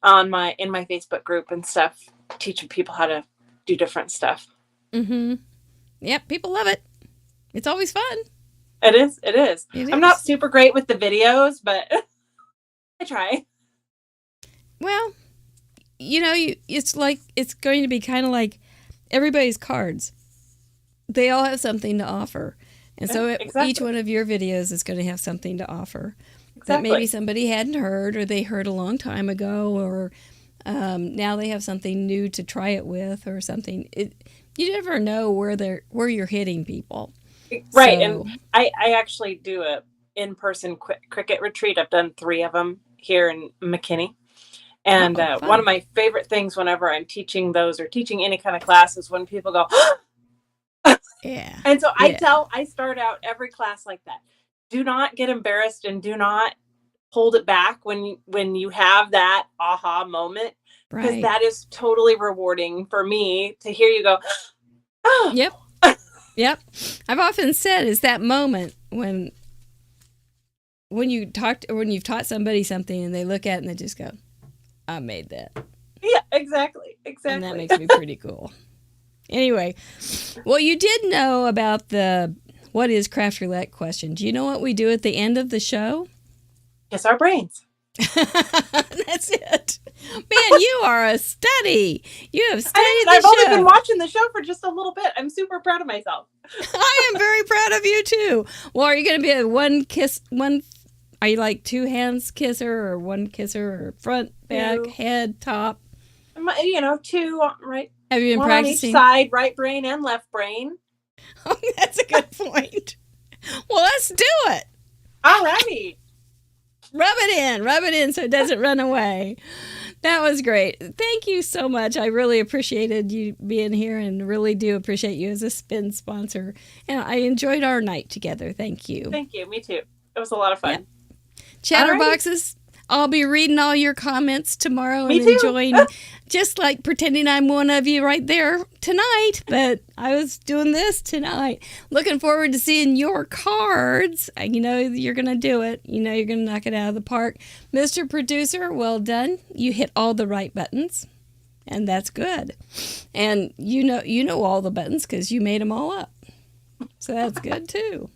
in my Facebook group and stuff, teaching people how to do different stuff. Mm-hmm. Yep, people love it. It's always fun. It is. I'm not super great with the videos, but I try. Well, it's going to be kind of like everybody's cards. They all have something to offer. And so Exactly. each one of your videos is going to have something to offer Exactly. that maybe somebody hadn't heard, or they heard a long time ago, or now they have something new to try it with, or something. You never know where you're hitting people. Right. So, And I actually do a in-person cricket retreat. I've done 3 of them here in McKinney. And fun. one of my favorite things whenever I'm teaching those or teaching any kind of class is when people go, yeah. And so I start out every class like that. Do not get embarrassed and do not hold it back when you have that aha moment, because Right. that is totally rewarding for me to hear you go, oh. Yep. Yep. I've often said is that moment when you've taught somebody something and they look at it and they just go, I made that. Yeah, exactly. And that makes me pretty cool. Anyway, well, you did know about the what is Craft Roulette question. Do you know what we do at the end of the show? Kiss our brains. That's it. Man, you are a study. You have studied I've the only show. been watching the show for just a little bit. I'm super proud of myself. I am very proud of you too. Well, are you going to be a are you like 2 hands kisser or 1 kisser or front, back, 2. head, top? 2 right. Have you been 1 practicing? on each side, right brain and left brain. Oh, that's a good point. Well, let's do it. Alrighty. Rub it in so it doesn't run away. That was great. Thank you so much. I really appreciated you being here and really do appreciate you as a spin sponsor. And I enjoyed our night together. Thank you. Thank you. Me too. It was a lot of fun. Yep. Chatterboxes, I'll be reading all your comments tomorrow Me and too. enjoying, just like pretending I'm one of you right there tonight, but I was doing this tonight. Looking forward to seeing your cards. You know you're going to do it. You know you're going to knock it out of the park. Mr. Producer, well done. You hit all the right buttons, and that's good. And you know all the buttons because you made them all up. So that's good too.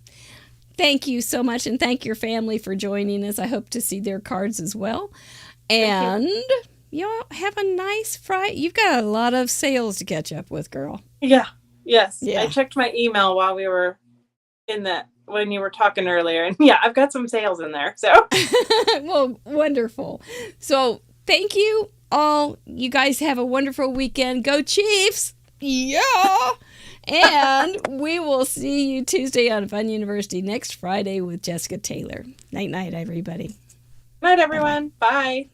Thank you so much, and thank your family for joining us. I hope to see their cards as well. And y'all have a nice Friday. You've got a lot of sales to catch up with, girl. Yeah. Yes. Yeah. I checked my email while we were when you were talking earlier, and yeah, I've got some sales in there. So Well, wonderful. So thank you all. You guys have a wonderful weekend. Go Chiefs! Yeah! And we will see you Tuesday on Fun University next Friday with Jessica Taylor. Night, everybody. night, everyone. Bye.